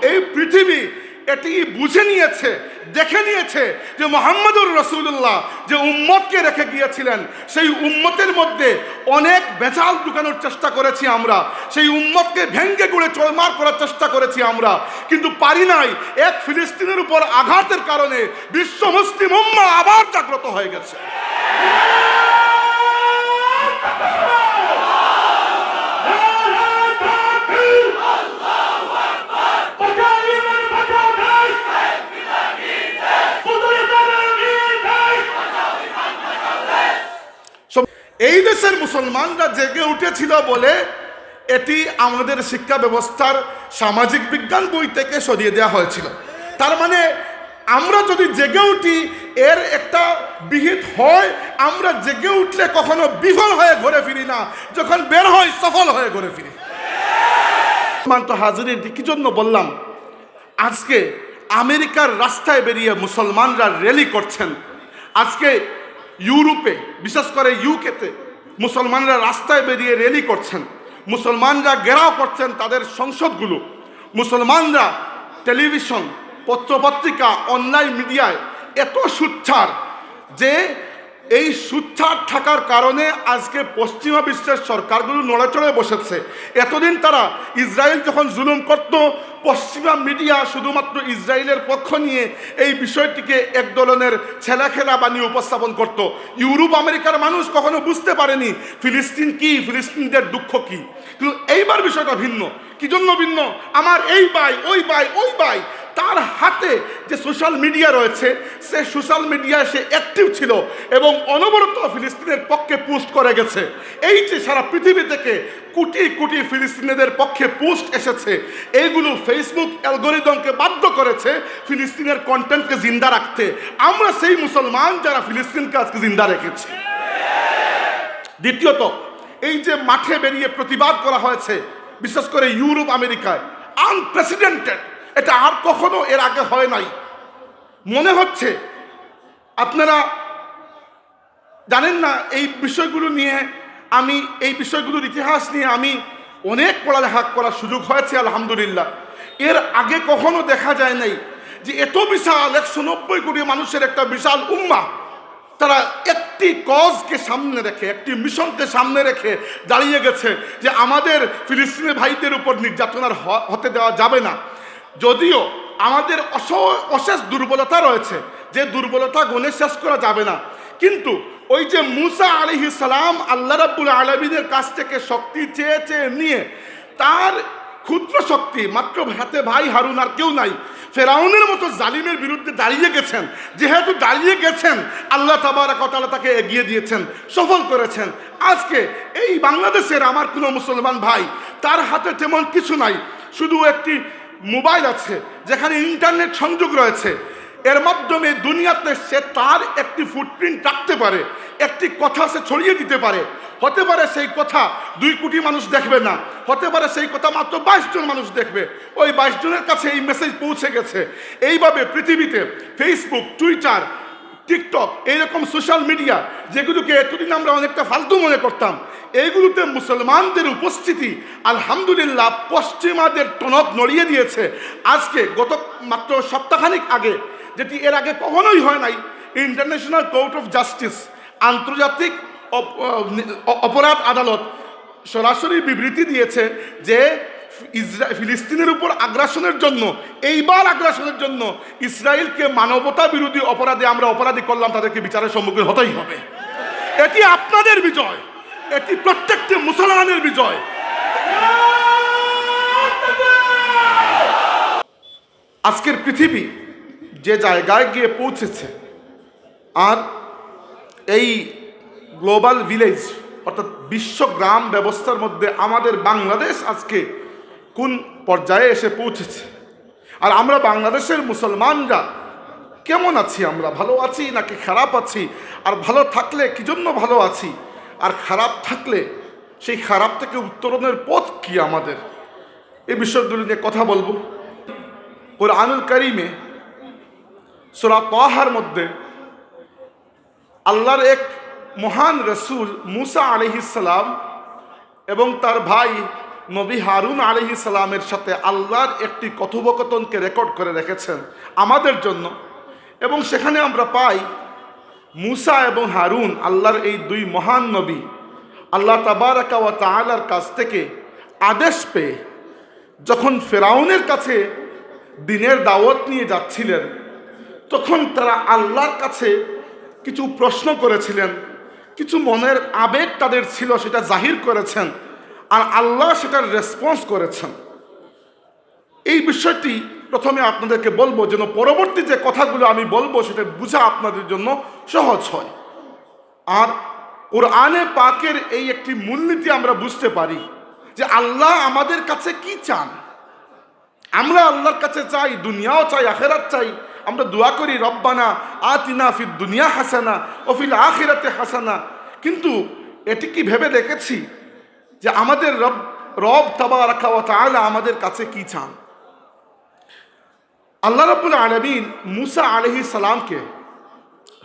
এই পৃথিবী এটি বুঝে নিয়েছে, দেখে নিয়েছে যে মুহাম্মদুর রাসূলুল্লাহ যে উম্মতকে রেখে গিয়েছিলেন, সেই উম্মতের মধ্যে অনেক ভেজাল ঢুকানোর চেষ্টা করেছি আমরা, সেই উম্মতকে ভেঙ্গে গুঁড়ে চড়মার করার চেষ্টা করেছি আমরা, কিন্তু পারি নাই। এক ফিলিস্তিনের উপর আঘাতের কারণে বিশ্ব মুসলিম উম্মাহ আবার জাগ্রত হয়ে গেছে। এই দেশের মুসলমানরা জেগে উঠেছিল বলে এটি আমাদের শিক্ষা ব্যবস্থার সামাজিক বিজ্ঞান বই থেকে সরিয়ে দেওয়া হয়েছিল। তার মানে আমরা যদি জেগে উঠি এর একটা বিহিত হয়, আমরা জেগে উঠলে কখনো বিফল হয়ে ঘুরে ফিরি না, যখন বের হয় সফল হয়ে ঘুরে ফিরি। তো হাজির কি জন্য বললাম, আজকে আমেরিকার রাস্তায় বেরিয়ে মুসলমানরা র্যালি করছেন, আজকে ইউরোপে বিশেষ করে ইউকেতে মুসলমানরা রাস্তায় বেরিয়ে র্যালি করছেন, মুসলমানরা ঘেরাও করছেন তাদের সংসদগুলো, মুসলমানরা টেলিভিশন পত্রপত্রিকা অনলাইন মিডিয়ায় এত সুচ্ছার যে এই সুচ্ছার থাকার কারণে আজকে পশ্চিমা বিশ্বের সরকারগুলো নড়েচড়ে বসেছে। এতদিন তারা ইসরায়েল যখন জুলুম করত, পশ্চিমা মিডিয়া শুধুমাত্র ইসরায়েলের পক্ষ নিয়ে এই বিষয়টিকে এক ধরনের ছেলেখেলা বানিয়ে উপস্থাপন করত। ইউরোপ আমেরিকার মানুষ কখনো বুঝতে পারেনি ফিলিস্তিন কি, ফিলিস্তিনদের দুঃখ কি। কিন্তু এইবার বিষয়টা ভিন্ন। কি জন্য ভিন্ন? আমার এই ভাই ওই ভাই ওই ভাই, তার হাতে যে সোশ্যাল মিডিয়া রয়েছে, সে সোশ্যাল মিডিয়ায় সে অ্যাক্টিভ ছিল এবং অনবরত ফিলিস্তিনের পক্ষে পোস্ট করে গেছে। এই যে সারা পৃথিবী থেকে কোটি কোটি ফিলিস্তিনিদের পক্ষে পোস্ট এসেছে, এইগুলো ফেসবুক অ্যালগোরিদমকে বাধ্য করেছে ফিলিস্তিনের কন্টেন্টকে জিন্দা রাখতে। আমরা সেই মুসলমান যারা ফিলিস্তিনকে আজকে জিন্দা রেখেছি। দ্বিতীয়ত, এই যে মাঠে বেরিয়ে প্রতিবাদ করা হয়েছে বিশেষ করে ইউরোপ আমেরিকায়, আনপ্রেসিডেন্টেড, এটা আর কখনো এর আগে হয় নাই। মনে হচ্ছে আপনারা জানেন না এই বিষয়গুলো নিয়ে, আমি এই বিষয়গুলোর ইতিহাস নিয়ে আমি অনেক পড়ালেখা করার সুযোগ হয়েছে আলহামদুলিল্লাহ। এর আগে কখনো দেখা যায় নাই যে এত বিশাল 190 কোটি মানুষের একটা বিশাল উম্মাহ, তারা একটি কজকে সামনে রেখে, একটি মিশনকে সামনে রেখে দাঁড়িয়ে গেছে যে আমাদের ফিলিস্তিনি ভাইদের উপর নির্যাতন আর হতে দেওয়া যাবে না। যদিও আমাদের অশেষ দুর্বলতা রয়েছে, যে দুর্বলতা গুণে শেষ করা যাবে না, কিন্তু ওই যে মুসা আলাইহিস সালাম আল্লাহ রাব্বুল আলামিনের কাছ থেকে শক্তি চেয়ে চেয়ে নিয়ে, তার ক্ষুদ্র শক্তি মাত্র হাতে ভাই হারুন আর কেউ নাই, ফেরাউনের মতো জালিমের বিরুদ্ধে দাঁড়িয়ে গেছেন। যেহেতু দাঁড়িয়ে গেছেন, আল্লাহ তাবারক ওয়া তাআলা তাকে এগিয়ে দিয়েছেন, সফল করেছেন। আজকে এই বাংলাদেশের আমার কোনো মুসলমান ভাই, তার হাতে তেমন কিছু নাই, শুধু একটি মোবাইল আছে যেখানে ইন্টারনেট সংযোগ রয়েছে, এর মাধ্যমে দুনিয়াতে সে তার একটি ফুটপ্রিন্ট রাখতে পারে, একটি কথা সে ছড়িয়ে দিতে পারে। হতে পারে সেই কথা 2 কোটি মানুষ দেখবে না, হতে পারে সেই কথা মাত্র 22 জন মানুষ দেখবে, ওই 22 জনের কাছে এই মেসেজ পৌঁছে গেছে। এইভাবে পৃথিবীতে ফেসবুক, টুইটার, টিকটক, এইরকম সোশ্যাল মিডিয়া যেগুলোকে এতদিন আমরা অনেকটা ফালতু মনে করতাম, এইগুলোতে মুসলমানদের উপস্থিতি আলহামদুলিল্লাহ পশ্চিমাদের টনক নড়িয়ে দিয়েছে। আজকে গত মাত্র সপ্তাহখানিক আগে, যেটি এর আগে কখনোই হয় নাই, ইন্টারন্যাশনাল কোর্ট অফ জাস্টিস, আন্তর্জাতিক অপরাধ আদালত সরাসরি বিবৃতি দিয়েছে যে ফিলিস্তিনের উপর আগ্রাসনের জন্য, এইবার আগ্রাসনের জন্য ইসরায়েলকে মানবতা বিরোধী অপরাধে আমরা অপরাধী করলাম, তাদেরকে বিচারের সম্মুখীন হতেই হবে। এটি আপনাদের বিজয়, এটি প্রত্যেকটি মুসলমানের বিজয়। আজকের পৃথিবী যে জায়গায় গিয়ে পৌঁছেছে, আর এই গ্লোবাল ভিলেজ অর্থাৎ বিশ্ব গ্রাম ব্যবস্থার মধ্যে আমাদের বাংলাদেশ আজকে কোন পর্যায়ে এসে পৌঁছেছে, আর আমরা বাংলাদেশের মুসলমানরা কেমন আছি? আমরা ভালো আছি নাকি খারাপ আছি? আর ভালো থাকলে কি জন্য ভালো আছি, আর খারাপ থাকলে সেই খারাপ থেকে উত্তরণের পথ কি আমাদের, এই বিষয়গুলো নিয়ে কথা বলবো। কুরআনুল কারীমে সূরা তাহার মধ্যে আল্লাহর এক মহান রসুল মুসা আলাইহিস সালাম এবং তার ভাই নবী হারুন আলাইহিস সালামের সাথে আল্লাহর একটি কথোপকথনকে রেকর্ড করে রেখেছেন আমাদের জন্য, এবং সেখানে আমরা পাই মুসা এবং হারুন আল্লাহর এই দুই মহান নবী আল্লাহ তাবারাকা ওয়া তাআলার কাছ থেকে আদেশ পেয়ে যখন ফেরাউনের কাছে দ্বীনের দাওয়াত নিয়ে যাচ্ছিলেন, তখন তারা আল্লাহর কাছে কিছু প্রশ্ন করেছিলেন, কিছু মনের আবেগ তাদের ছিল, সেটা জাহির করেছেন, আর আল্লাহ সেটার রেসপন্স করেছেন। এই বিষয়টি প্রথমে আপনাদেরকে বলবো, যেন পরবর্তী যে কথাগুলো আমি বলবো সেটা বোঝা আপনাদের জন্য সহজ হয়, আর কোরআনে পাকের এই একটি মূলনীতি আমরা বুঝতে পারি যে আল্লাহ আমাদের কাছে কি চান। আমরা আল্লাহর কাছে চাই, দুনিয়াও চাই, আখিরাত চাই। আমরা দোয়া করি রব্বানা আতিনা ফিদ দুনিয়া হাসানা ও ফিল আখিরাতে হাসানা, কিন্তু এটি কি ভেবে দেখেছি যে আমাদের রব তাবারাকা ওয়া তাআলা আমাদের কাছে কি চান? আল্লাহ রাব্বুল আলামিন মুসা আলাইহিস সালামকে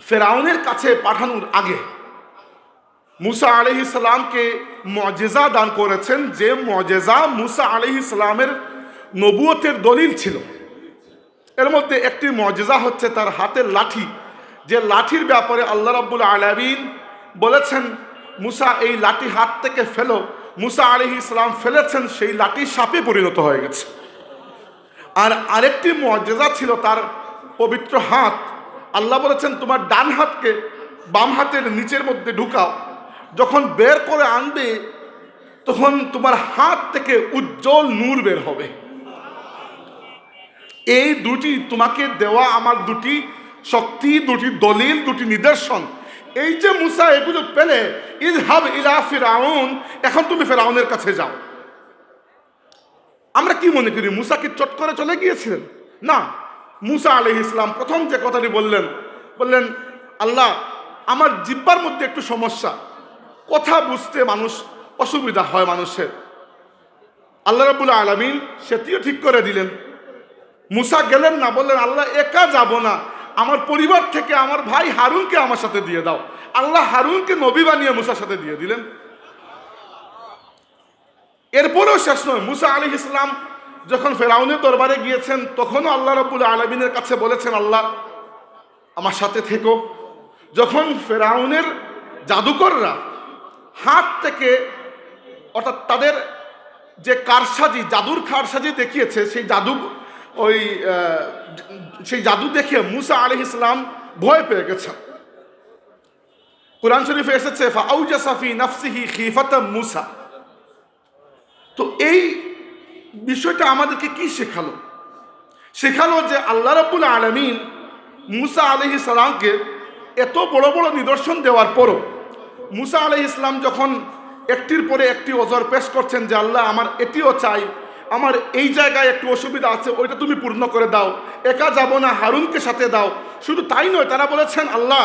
ফেরাউনের কাছে পাঠানোর আগে মুসা আলাইহিস সালামকে মুজিজা দান করেছেন, যে মুজিজা মুসা আলাইহিস সালামের নবুয়তের দলিল ছিল। এর মধ্যে একটি মুজিজা হচ্ছে তার হাতের লাঠি, যে লাঠির ব্যাপারে আল্লাহ রাব্বুল আলামিন বলেছেন মুসা এই লাঠি হাত থেকে ফেলো। মুসা আলাইহিস সালাম ফেলেছেন, সেই লাঠি সাপে পরিণত হয়ে গেছে। আর আরেকটি মুজিজা ছিল তার পবিত্র হাত। আল্লাহ বলেছেন তোমার ডান হাতকে বাম হাতের নিচের মধ্যে ঢুকাও, যখন বের করে আনবে তখন তোমার হাত থেকে উজ্জ্বল নূর বের হবে। এই দুটি তোমাকে দেওয়া আমার দুটি শক্তি, দুটি দলিল, দুটি নিদর্শন। এই যে মুসা এগুলো পেলে, ইযহাব ইলা ফিরাউন, এখন তুমি ফেরাউনের কাছে যাও। আমরা কি মনে করি মুসা কি চট করে চলে গিয়েছিলেন? না, মুসা আলাইহিস সালাম প্রথম যে কথাটি বললেন আল্লাহ আমার জিহ্বার মধ্যে একটু সমস্যা, কথা বুঝতে মানুষ অসুবিধা হয় মানুষের। আল্লাহ রাব্বুল আলামিন সেটিও ঠিক করে দিলেন। মুসা গেলেন না, বললেন আল্লাহ একা যাব না, আমার পরিবার থেকে আমার ভাই হারুনকে আমার সাথে দিয়ে দাও। আল্লাহ হারুনকে নবী বানিয়ে মুসার সাথে দিয়ে দিলেন। এরপরেও শেষ নয়, মুসা আলাইহিস সালাম যখন ফেরাউনের দরবারে গিয়েছেন তখনও আল্লাহ রাব্বুল আলামিনের কাছে বলেছেন আল্লাহ আমার সাথে থেকো। যখন ফেরাউনের জাদুকররা হাত থেকে, অর্থাৎ তাদের যে কারসাজি, জাদুর কারসাজি দেখিয়েছে, সেই জাদু দেখে মুসা আলাইহিস সালাম ভয় পেয়ে গেছেন। কুরআন শরীফে এসেছে ফাআউজাসা ফি নাফসিহি খিফাতাম মুসা। তো এই বিষয়টা আমাদেরকে কি শেখালো? শেখালো যে আল্লাহ রাব্বুল আলামিন মুসা আলাইহিস সালামকে এত বড় বড় নিদর্শন দেওয়ার পরও মুসা আলাইহিস সালাম যখন একটির পরে একটি ওজর পেশ করছেন যে আল্লাহ আমার এটিও চাই, আমার এই জায়গায় একটু অসুবিধা আছে, ওইটা তুমি পূর্ণ করে দাও, একা যাব না, হারুনকে সাথে দাও। শুধু তাই নয়, তারা বলেছেন আল্লাহ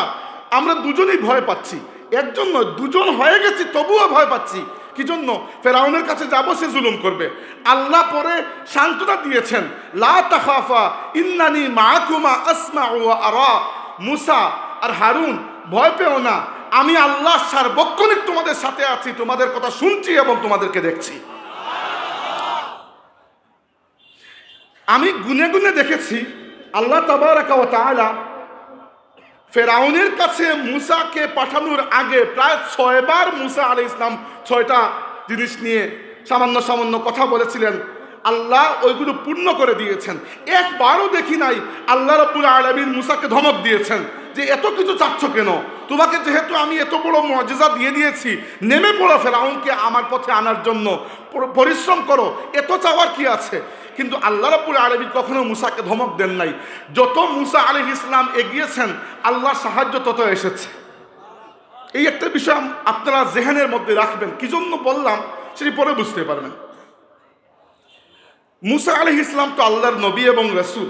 আমরা দুজনেই ভয় পাচ্ছি, একজন নয় দুজন হয়ে গেছি তবুও ভয় পাচ্ছি। কি জন্য? ফেরাউনের কাছে যাব, সে জুলুম করবে। আল্লাহ পরে সান্ত্বনা দিয়েছেন লা তাখাফা ইন্নানি মাআকুমা আসমাউ ওয়া আরা। মুসা আর হারুন ভয় পেও না, আমি আল্লাহ সার্বক্ষণিক তোমাদের সাথে আছি, তোমাদের কথা শুনছি এবং তোমাদেরকে দেখছি। আমি গুনে গুনে দেখেছি আল্লাহ তাবারাকা ওয়া তাআলা ফেরাউনের কাছে মুসাকে পাঠানোর আগে প্রায় 6 বার মুসা আলাইহিস সালাম 6টা জিনিস নিয়ে সামান্য সামান্য কথা বলেছিলেন। আল্লাহ ওইগুলো পূর্ণ করে দিয়েছেন। একবারও দেখি নাই আল্লাহ রাব্বুল আলামিন মুসাকে ধমক দিয়েছেন যে এত কিছু চাচ্ছ কেন, তোমাকে যেহেতু আমি এত বড় মুজিজা দিয়ে দিয়েছি, নেমে পড়ো ফেরাউনকে আমার পথে আনার জন্য, পরিশ্রম করো, এত চাওয়ার কি আছে? কিন্তু আল্লাহ রাব্বুল আলামিন কখনো মুসাকে ধমক দেন নাই। যত মুসা আলাইহিস সালাম এগিয়েছেন আল্লাহর সাহায্য তত এসেছে। এই একটা বিষয় আপনারা জেহেনের মধ্যে রাখবেন। কি জন্য বললাম সেটি পরে বুঝতে পারবেন। মুসা আলাইহিস সালাম তো আল্লাহর নবী এবং রাসূল।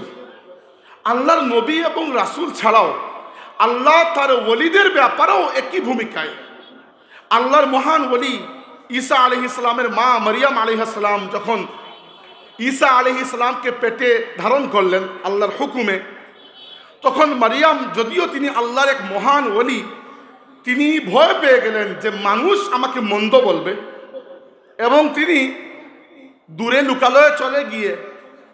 আল্লাহর নবী এবং রাসূল ছাড়াও আল্লাহ তার ওলিদের ব্যাপারেও একই ভূমিকায়। আল্লাহর মহান ওলি ঈসা আলাইহিস সালামের মা মারিয়াম আলাইহিস সালাম যখন ঈসা আলাইহিস সালামকে পেটে ধারণ করলেন আল্লাহর হুকুমে, তখন মারিয়াম যদিও তিনি আল্লাহর এক মহান ওলি, তিনি ভয় পেয়ে গেলেন যে মানুষ আমাকে মন্দ বলবে, এবং তিনি দূরে লুকালয়ে চলে গিয়ে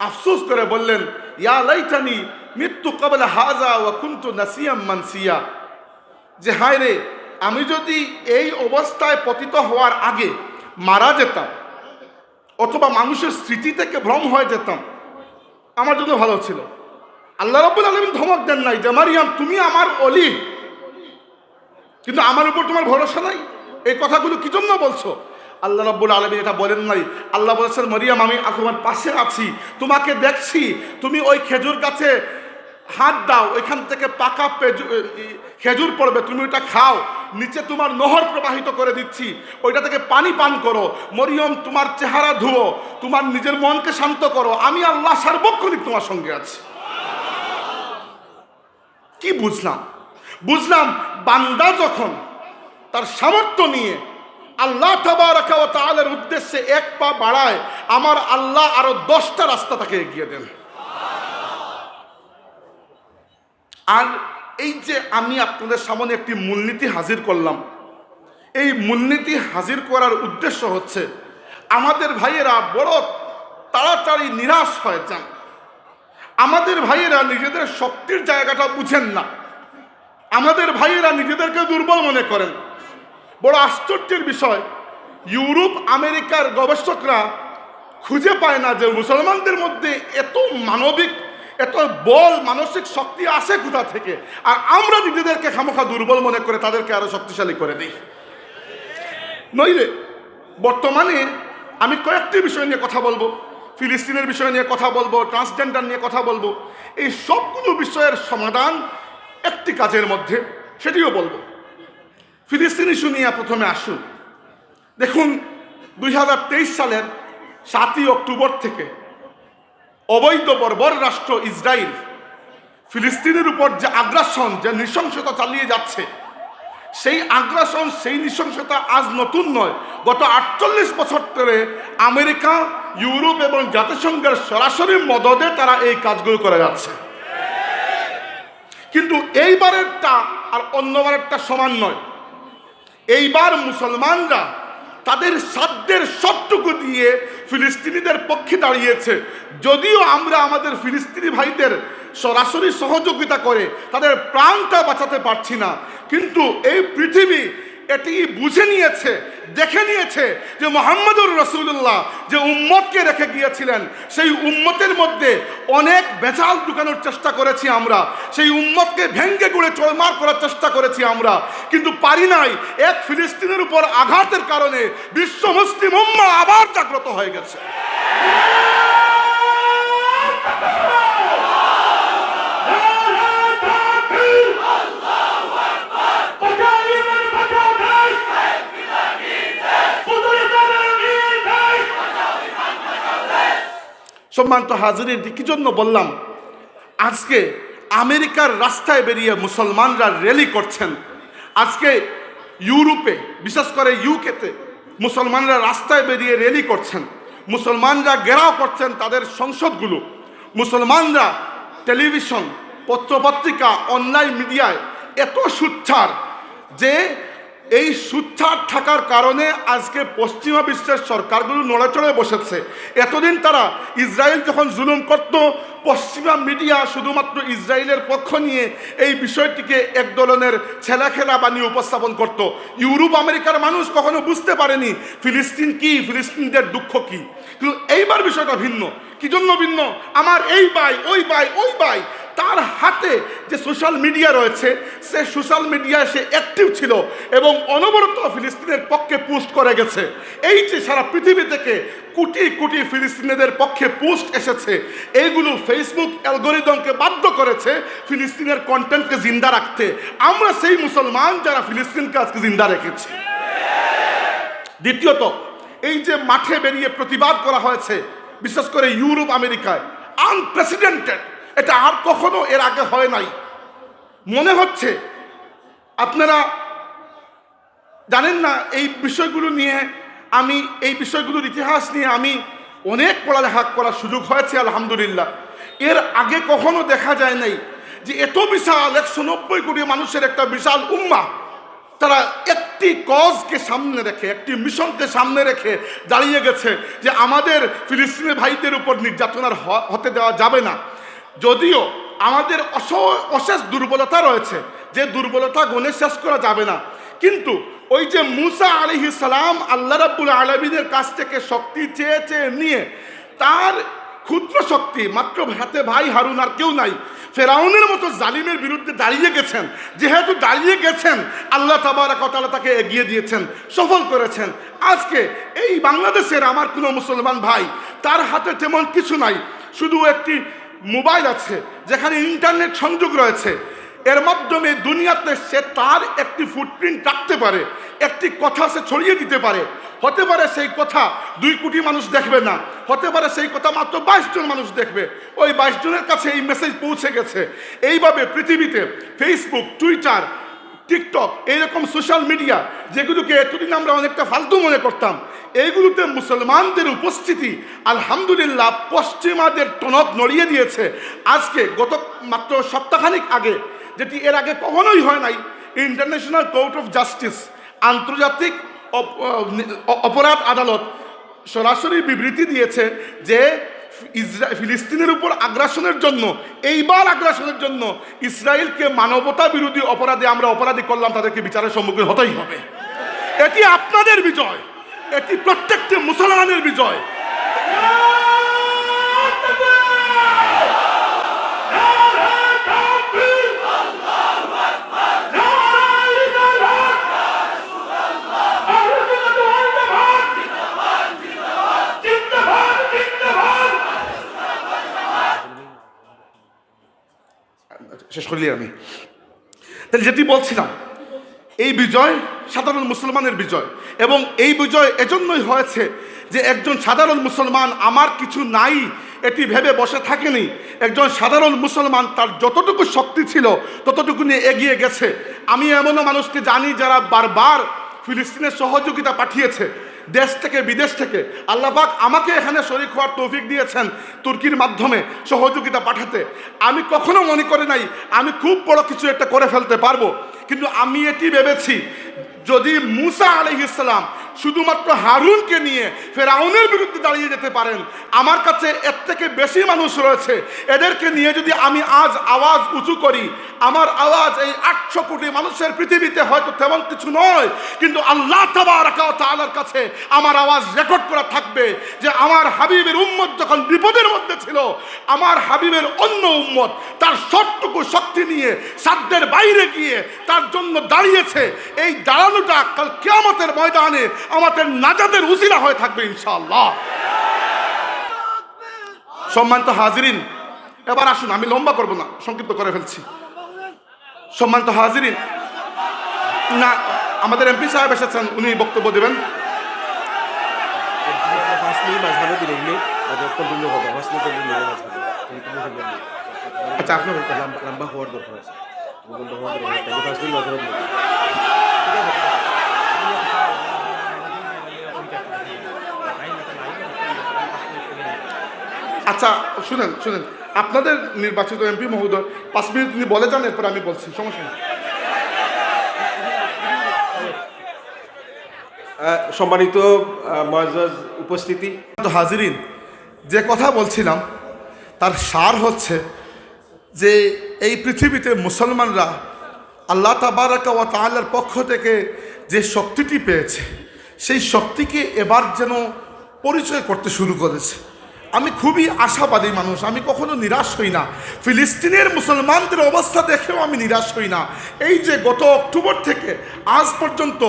আফসোস করে বললেন, ইয়া লাইতানি মৃত্যু ক্বাবলা হাযা ওয়া কুনতু নাসিয়াম মানসিয়া, যে হায় রে, আমি যদি এই অবস্থায় পতিত হওয়ার আগে মারা যেতাম অথবা মানুষের স্মৃতি থেকে ভ্রম হয়ে যেতাম, আমার জন্য ভালো ছিল। আল্লাহ রাব্বুল আলামিন ধমক দেন নাই যে মারিয়াম তুমি আমার ওলি, কিন্তু আমার উপর তোমার ভরসা নাই, এই কথাগুলো কি জন্য বলছো? আল্লাহ রাব্বুল আলামিন এটা বলেন নাই। আল্লাহ বলেছেন, মারিয়াম আমি তোমার পাশে আছি, তোমাকে দেখছি, তুমি ওই খেজুর গাছে হাত দাও, ওইখান থেকে পাকা খেজুর পড়বে, তুমি ওইটা খাও, নিচে তোমার নহর প্রবাহিত করে দিচ্ছি, ওইটা থেকে পানি পান করো। মরিয়ম তোমার চেহারা ধুও, তোমার নিজের মনকে শান্ত করো, আমি আল্লাহ সার্বক্ষণিক তোমার সঙ্গে আছি। কি বুঝলাম? বুঝলাম বান্দা যখন তার সামর্থ্য নিয়ে আল্লাহ তাবারাকা ওয়া তাআলার উদ্দেশ্যে এক পা বাড়ায়, আমার আল্লাহ আরো 10টা রাস্তা তাকে এগিয়ে দেন। আর এই যে আমি আপনাদের সামনে একটি মূলনীতি হাজির করলাম, এই মূলনীতি হাজির করার উদ্দেশ্য হচ্ছে আমাদের ভাইয়েরা বড় তাড়াতাড়ি নিরাশ হয়ে যান, আমাদের ভাইয়েরা নিজেদের শক্তির জায়গাটা বুঝেন না, আমাদের ভাইয়েরা নিজেদেরকে দুর্বল মনে করেন। বড় আশ্চর্যের বিষয়, ইউরোপ আমেরিকার গবেষকরা খুঁজে পায় না যে মুসলমানদের মধ্যে এত মানবিক, এত বল, মানসিক শক্তি আসে কোথা থেকে, আর আমরা নিজেদেরকে খামোখা দুর্বল মনে করে তাদেরকে আরো শক্তিশালী করে দিই। নইলে বর্তমানে আমি কয়েকটি বিষয় নিয়ে কথা বলবো, ফিলিস্তিনের বিষয় নিয়ে কথা বলবো, ট্রান্সজেন্ডার নিয়ে কথা বলবো, এই সবগুলো বিষয়ের সমাধান একটি কাজের মধ্যে, সেটিও বলবো। ফিলিস্তিন ইস্যু নিয়ে প্রথমে আসুন। দেখুন, 2023 সালের 7ই অক্টোবর থেকে অবৈধ বর্বর রাষ্ট্র ইসরায়েল ফিলিস্তিনের উপর যে আগ্রাসন, যে নৃশংসতা চালিয়ে যাচ্ছে, সেই আগ্রাসন, সেই নৃশংসতা আজ নতুন নয়। গত 48 বছর ধরে আমেরিকা, ইউরোপ এবং জাতিসংঘের সরাসরি মদদে তারা এই কাজগুলো করে যাচ্ছে। কিন্তু এইবারেরটা আর অন্যবারেরটা সমান নয়। এইবার মুসলমানরা তাদের সাধ্যের সবটুকু দিয়ে ফিলিস্তিনিদের পক্ষে দাঁড়িয়েছে। যদিও আমরা আমাদের ফিলিস্তিনি ভাইদের সরাসরি সহযোগিতা করে তাদের প্রাণটা বাঁচাতে পারছি না, কিন্তু এই পৃথিবী এটি বুঝে নিয়েছে, দেখে নিয়েছে যে মুহাম্মদুর রাসূলুল্লাহ যে উম্মতকে রেখে গিয়েছিলেন, সেই উম্মতের মধ্যে অনেক ভেজাল ঢুকানোর চেষ্টা করেছি আমরা, সেই উম্মতকে ভেঙ্গে গুঁড়ে চড়মার করার চেষ্টা করেছি আমরা, কিন্তু পারি নাই। এক ফিলিস্তিনের উপর আঘাতের কারণে বিশ্ব মুসলিম উম্মাহ আবার জাগ্রত হয়ে গেছে। সম্মানিত হাজিরিন, কি জন্য বললাম? আজকে আমেরিকার রাস্তায় বেরিয়ে মুসলমানরা র্যালি করছেন, আজকে ইউরোপে, বিশেষ করে ইউকেতে মুসলমানরা রাস্তায় বেরিয়ে র্যালি করছেন, মুসলমানরা ঘেরাও করছেন তাদের সংসদগুলো, মুসলমানরা টেলিভিশন, পত্রপত্রিকা, অনলাইন মিডিয়ায় এত সুচ্চার যে এই সুচ্চার থাকার কারণে আজকে পশ্চিমা বিশ্বের সরকারগুলো নড়েচড়ে বসেছে। এতদিন তারা ইসরায়েল যখন জুলুম করত, পশ্চিমা মিডিয়া শুধুমাত্র ইসরায়েলের পক্ষ নিয়ে এই বিষয়টিকে এক ধরনের ছেলেখেলা বানিয়ে উপস্থাপন করত। ইউরোপ আমেরিকার মানুষ কখনো বুঝতে পারেনি ফিলিস্তিন কি, ফিলিস্তিনদের দুঃখ কি। কিন্তু এইবার বিষয়টা ভিন্ন। কি জন্য ভিন্ন? আমার এই ভাই, ওই ভাই, ওই ভাই, তার হাতে যে সোশ্যাল মিডিয়া রয়েছে, সে সোশ্যাল মিডিয়ায় সে অ্যাক্টিভ ছিল এবং অনবরত ফিলিস্তিনের পক্ষে পোস্ট করে গেছে। এই যে সারা পৃথিবী থেকে কোটি কোটি ফিলিস্তিনিদের পক্ষে পোস্ট এসেছে, এইগুলো ফেসবুক অ্যালগরিদমকে বাধ্য করেছে ফিলিস্তিনের কন্টেন্টকে জিন্দা রাখতে। আমরা সেই মুসলমান যারা ফিলিস্তিনকে আজকে জিন্দা রেখেছি। দ্বিতীয়ত, এই যে মাঠে বেরিয়ে প্রতিবাদ করা হয়েছে, বিশেষ করে ইউরোপ আমেরিকায়, আনপ্রেসিডেন্টেড, এটা আর কখনো এর আগে হয় নাই। মনে হচ্ছে আপনারা জানেন না এই বিষয়গুলো নিয়ে, আমি এই বিষয়গুলোর ইতিহাস নিয়ে আমি অনেক পড়ালেখা করার সুযোগ হয়েছে আলহামদুলিল্লাহ। এর আগে কখনো দেখা যায় নাই যে এত বিশাল 190 কোটি মানুষের একটা বিশাল উম্মাহ তারা একটি কজকে সামনে রেখে, একটি মিশনকে সামনে রেখে দাঁড়িয়ে গেছে যে আমাদের ফিলিস্তিনি ভাইদের উপর নির্যাতন আর হতে দেওয়া যাবে না। যদিও আমাদের অশেষ দুর্বলতা রয়েছে, যে দুর্বলতা গুণে শেষ করা যাবে না, কিন্তু ওই যে মুসা আলাইহিস সালাম আল্লাহ রাব্বুল আলামিনের কাছ থেকে শক্তি চেয়ে চেয়ে নিয়ে তার ক্ষুদ্র শক্তি, মাত্র হাতে ভাই হারুন আর কেউ নাই, ফেরাউনের মতো জালিমের বিরুদ্ধে দাঁড়িয়ে গেছেন। যেহেতু দাঁড়িয়ে গেছেন, আল্লাহ তাবারক ওয়া তাআলা তাকে এগিয়ে দিয়েছেন, সফল করেছেন। আজকে এই বাংলাদেশের আমার কোনো মুসলমান ভাই, তার হাতে তেমন কিছু নাই, শুধু একটি মোবাইল আছে যেখানে ইন্টারনেট সংযোগ রয়েছে। এর মাধ্যমে দুনিয়াতে সে তার একটি ফুটপ্রিন্ট রাখতে পারে, একটি কথা সে ছড়িয়ে দিতে পারে। হতে পারে সেই কথা 2 কোটি মানুষ দেখবে না, হতে পারে সেই কথা মাত্র 22 জন মানুষ দেখবে। ওই 22 জনের কাছে এই মেসেজ পৌঁছে গেছে। এইভাবে পৃথিবীতে ফেসবুক, টুইটার, টিকটক, এইরকম সোশ্যাল মিডিয়া যেগুলোকে এতদিন আমরা অনেকটা ফালতু মনে করতাম, এইগুলোতে মুসলমানদের উপস্থিতি আলহামদুলিল্লাহ পশ্চিমাদের টনক নড়িয়ে দিয়েছে। আজকে গত মাত্র সপ্তাহখানিক আগে, যেটি এর আগে কখনোই হয় নাই, ইন্টারন্যাশনাল কোর্ট অফ জাস্টিস, আন্তর্জাতিক অপরাধ আদালত সরাসরি বিবৃতি দিয়েছে যে ফিলিস্তিনের উপর আগ্রাসনের জন্য, এইবার আগ্রাসনের জন্য ইসরায়েলকে মানবতা বিরোধী অপরাধে আমরা অপরাধী করলাম, তাদেরকে বিচারের সম্মুখীন হতেই হবে। এটি আপনাদের বিজয়, এটি প্রত্যেকটি মুসলমানের বিজয়। শেষ করলি আমি তাহলে যেটি বলছিলাম, এই বিজয় সাধারণ মুসলমানের বিজয়, এবং এই বিজয় এজন্যই হয়েছে যে একজন সাধারণ মুসলমান আমার কিছু নাই এটি ভেবে বসে থাকেনি। একজন সাধারণ মুসলমান তার যতটুকু শক্তি ছিল ততটুকু নিয়ে এগিয়ে গেছে। আমি এমনও মানুষকে জানি যারা বারবার ফিলিস্তিনের সহযোগিতা পাঠিয়েছে, দেশ থেকে বিদেশ থেকে। আল্লাহ পাক আমাকে এখানে শরীক হওয়ার তৌফিক দিয়েছেন তুর্কির মাধ্যমে সহযোগিতা পাঠাতে। আমি কখনো মনে করি নাই আমি খুব বড় কিছু একটা করে ফেলতে পারবো, কিন্তু আমি এটি ভেবেছি যদি মুসা আলাইহিস সালাম শুধুমাত্র হারুনকে নিয়ে ফেরাউনের বিরুদ্ধে দাঁড়িয়ে যেতে পারেন, আমার কাছে এর থেকে বেশি মানুষ রয়েছে। এদেরকে নিয়ে যদি আমি আজ আওয়াজ উঁচু করি, আমার আওয়াজ এই 800 কোটি মানুষের পৃথিবীতে হয়তো তেমন কিছু নয়, কিন্তু আল্লাহ তাবারক ওয়া তাআলার কাছে আমার আওয়াজ রেকর্ড করা থাকবে যে আমার হাবিবের উম্মত যখন বিপদের মধ্যে ছিল, আমার হাবিবের অন্য উম্মত তার সবটুকু শক্তি নিয়ে সাধ্যের বাইরে গিয়ে তার জন্য দাঁড়িয়েছে। এই দাঁড়ানোটা কাল কিয়ামতের ময়দানে আমাদের নাজাতের উসিলা হয়ে থাকবে ইনশাআল্লাহ। সম্মানিত হাজিরিন, এবার আসুন, আমি লম্বা করব না, সংক্ষিপ্ত করে ফেলছি। সম্মানিত হাজিরিন, না আমাদের এমপি সাহেব এসেছেন, উনি বক্তব্য দেবেন। আচ্ছা, আপনার লম্বা হওয়ার দরকার আছে। আচ্ছা শুনেন, আপনাদের নির্বাচিত এমপি মহোদয় 5 মিনিট তিনি বলে যান, এরপর আমি বলছি, সমস্যা নেই। সম্মানিত মুআজ্জাজ উপস্থিতি, হাজিরিন, যে কথা বলছিলাম তার সার হচ্ছে যে এই পৃথিবীতে মুসলমানরা আল্লাহ তাবারক ওয়া তাআলার পক্ষ থেকে যে শক্তিটি পেয়েছে, সেই শক্তিকে এবার যেন পরিচয় করতে শুরু করেছে। আমি খুবই আশাবাদী মানুষ, আমি কখনো নিরাশ হই না। ফিলিস্তিনের মুসলমানদের অবস্থা দেখেও আমি নিরাশ হই না। এই যে গত অক্টোবর থেকে আজ পর্যন্ত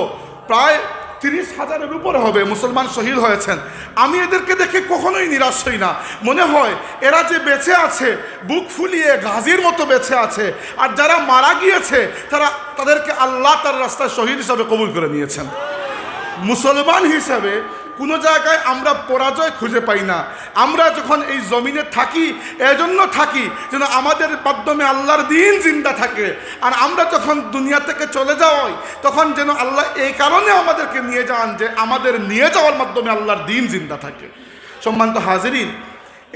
প্রায় 30,000-এর উপরে হবে মুসলমান শহীদ হয়েছেন। আমি এদেরকে দেখে কখনোই নিরাশ হই না। মনে হয় এরা যে বেঁচে আছে, বুক ফুলিয়ে গাজীর মতো বেঁচে আছে, আর যারা মারা গিয়েছে তাদেরকে আল্লাহ তার রাস্তায় শহীদ হিসাবে কবুল করে নিয়েছেন। মুসলমান হিসাবে কোনো জায়গায় আমরা পরাজয় খুঁজে পাই না। আমরা যখন এই জমিনে থাকি, এজন্য থাকি যেন আমাদের মাধ্যমে আল্লাহর দ্বীন জিন্দা থাকে, আর আমরা যখন দুনিয়া থেকে চলে যাই তখন যেন আল্লাহ এই কারণে আমাদেরকে নিয়ে যান যে আমাদের নিয়ে যাওয়ার মাধ্যমে আল্লাহর দ্বীন জিন্দা থাকে। সম্মানিত হাজিরিন,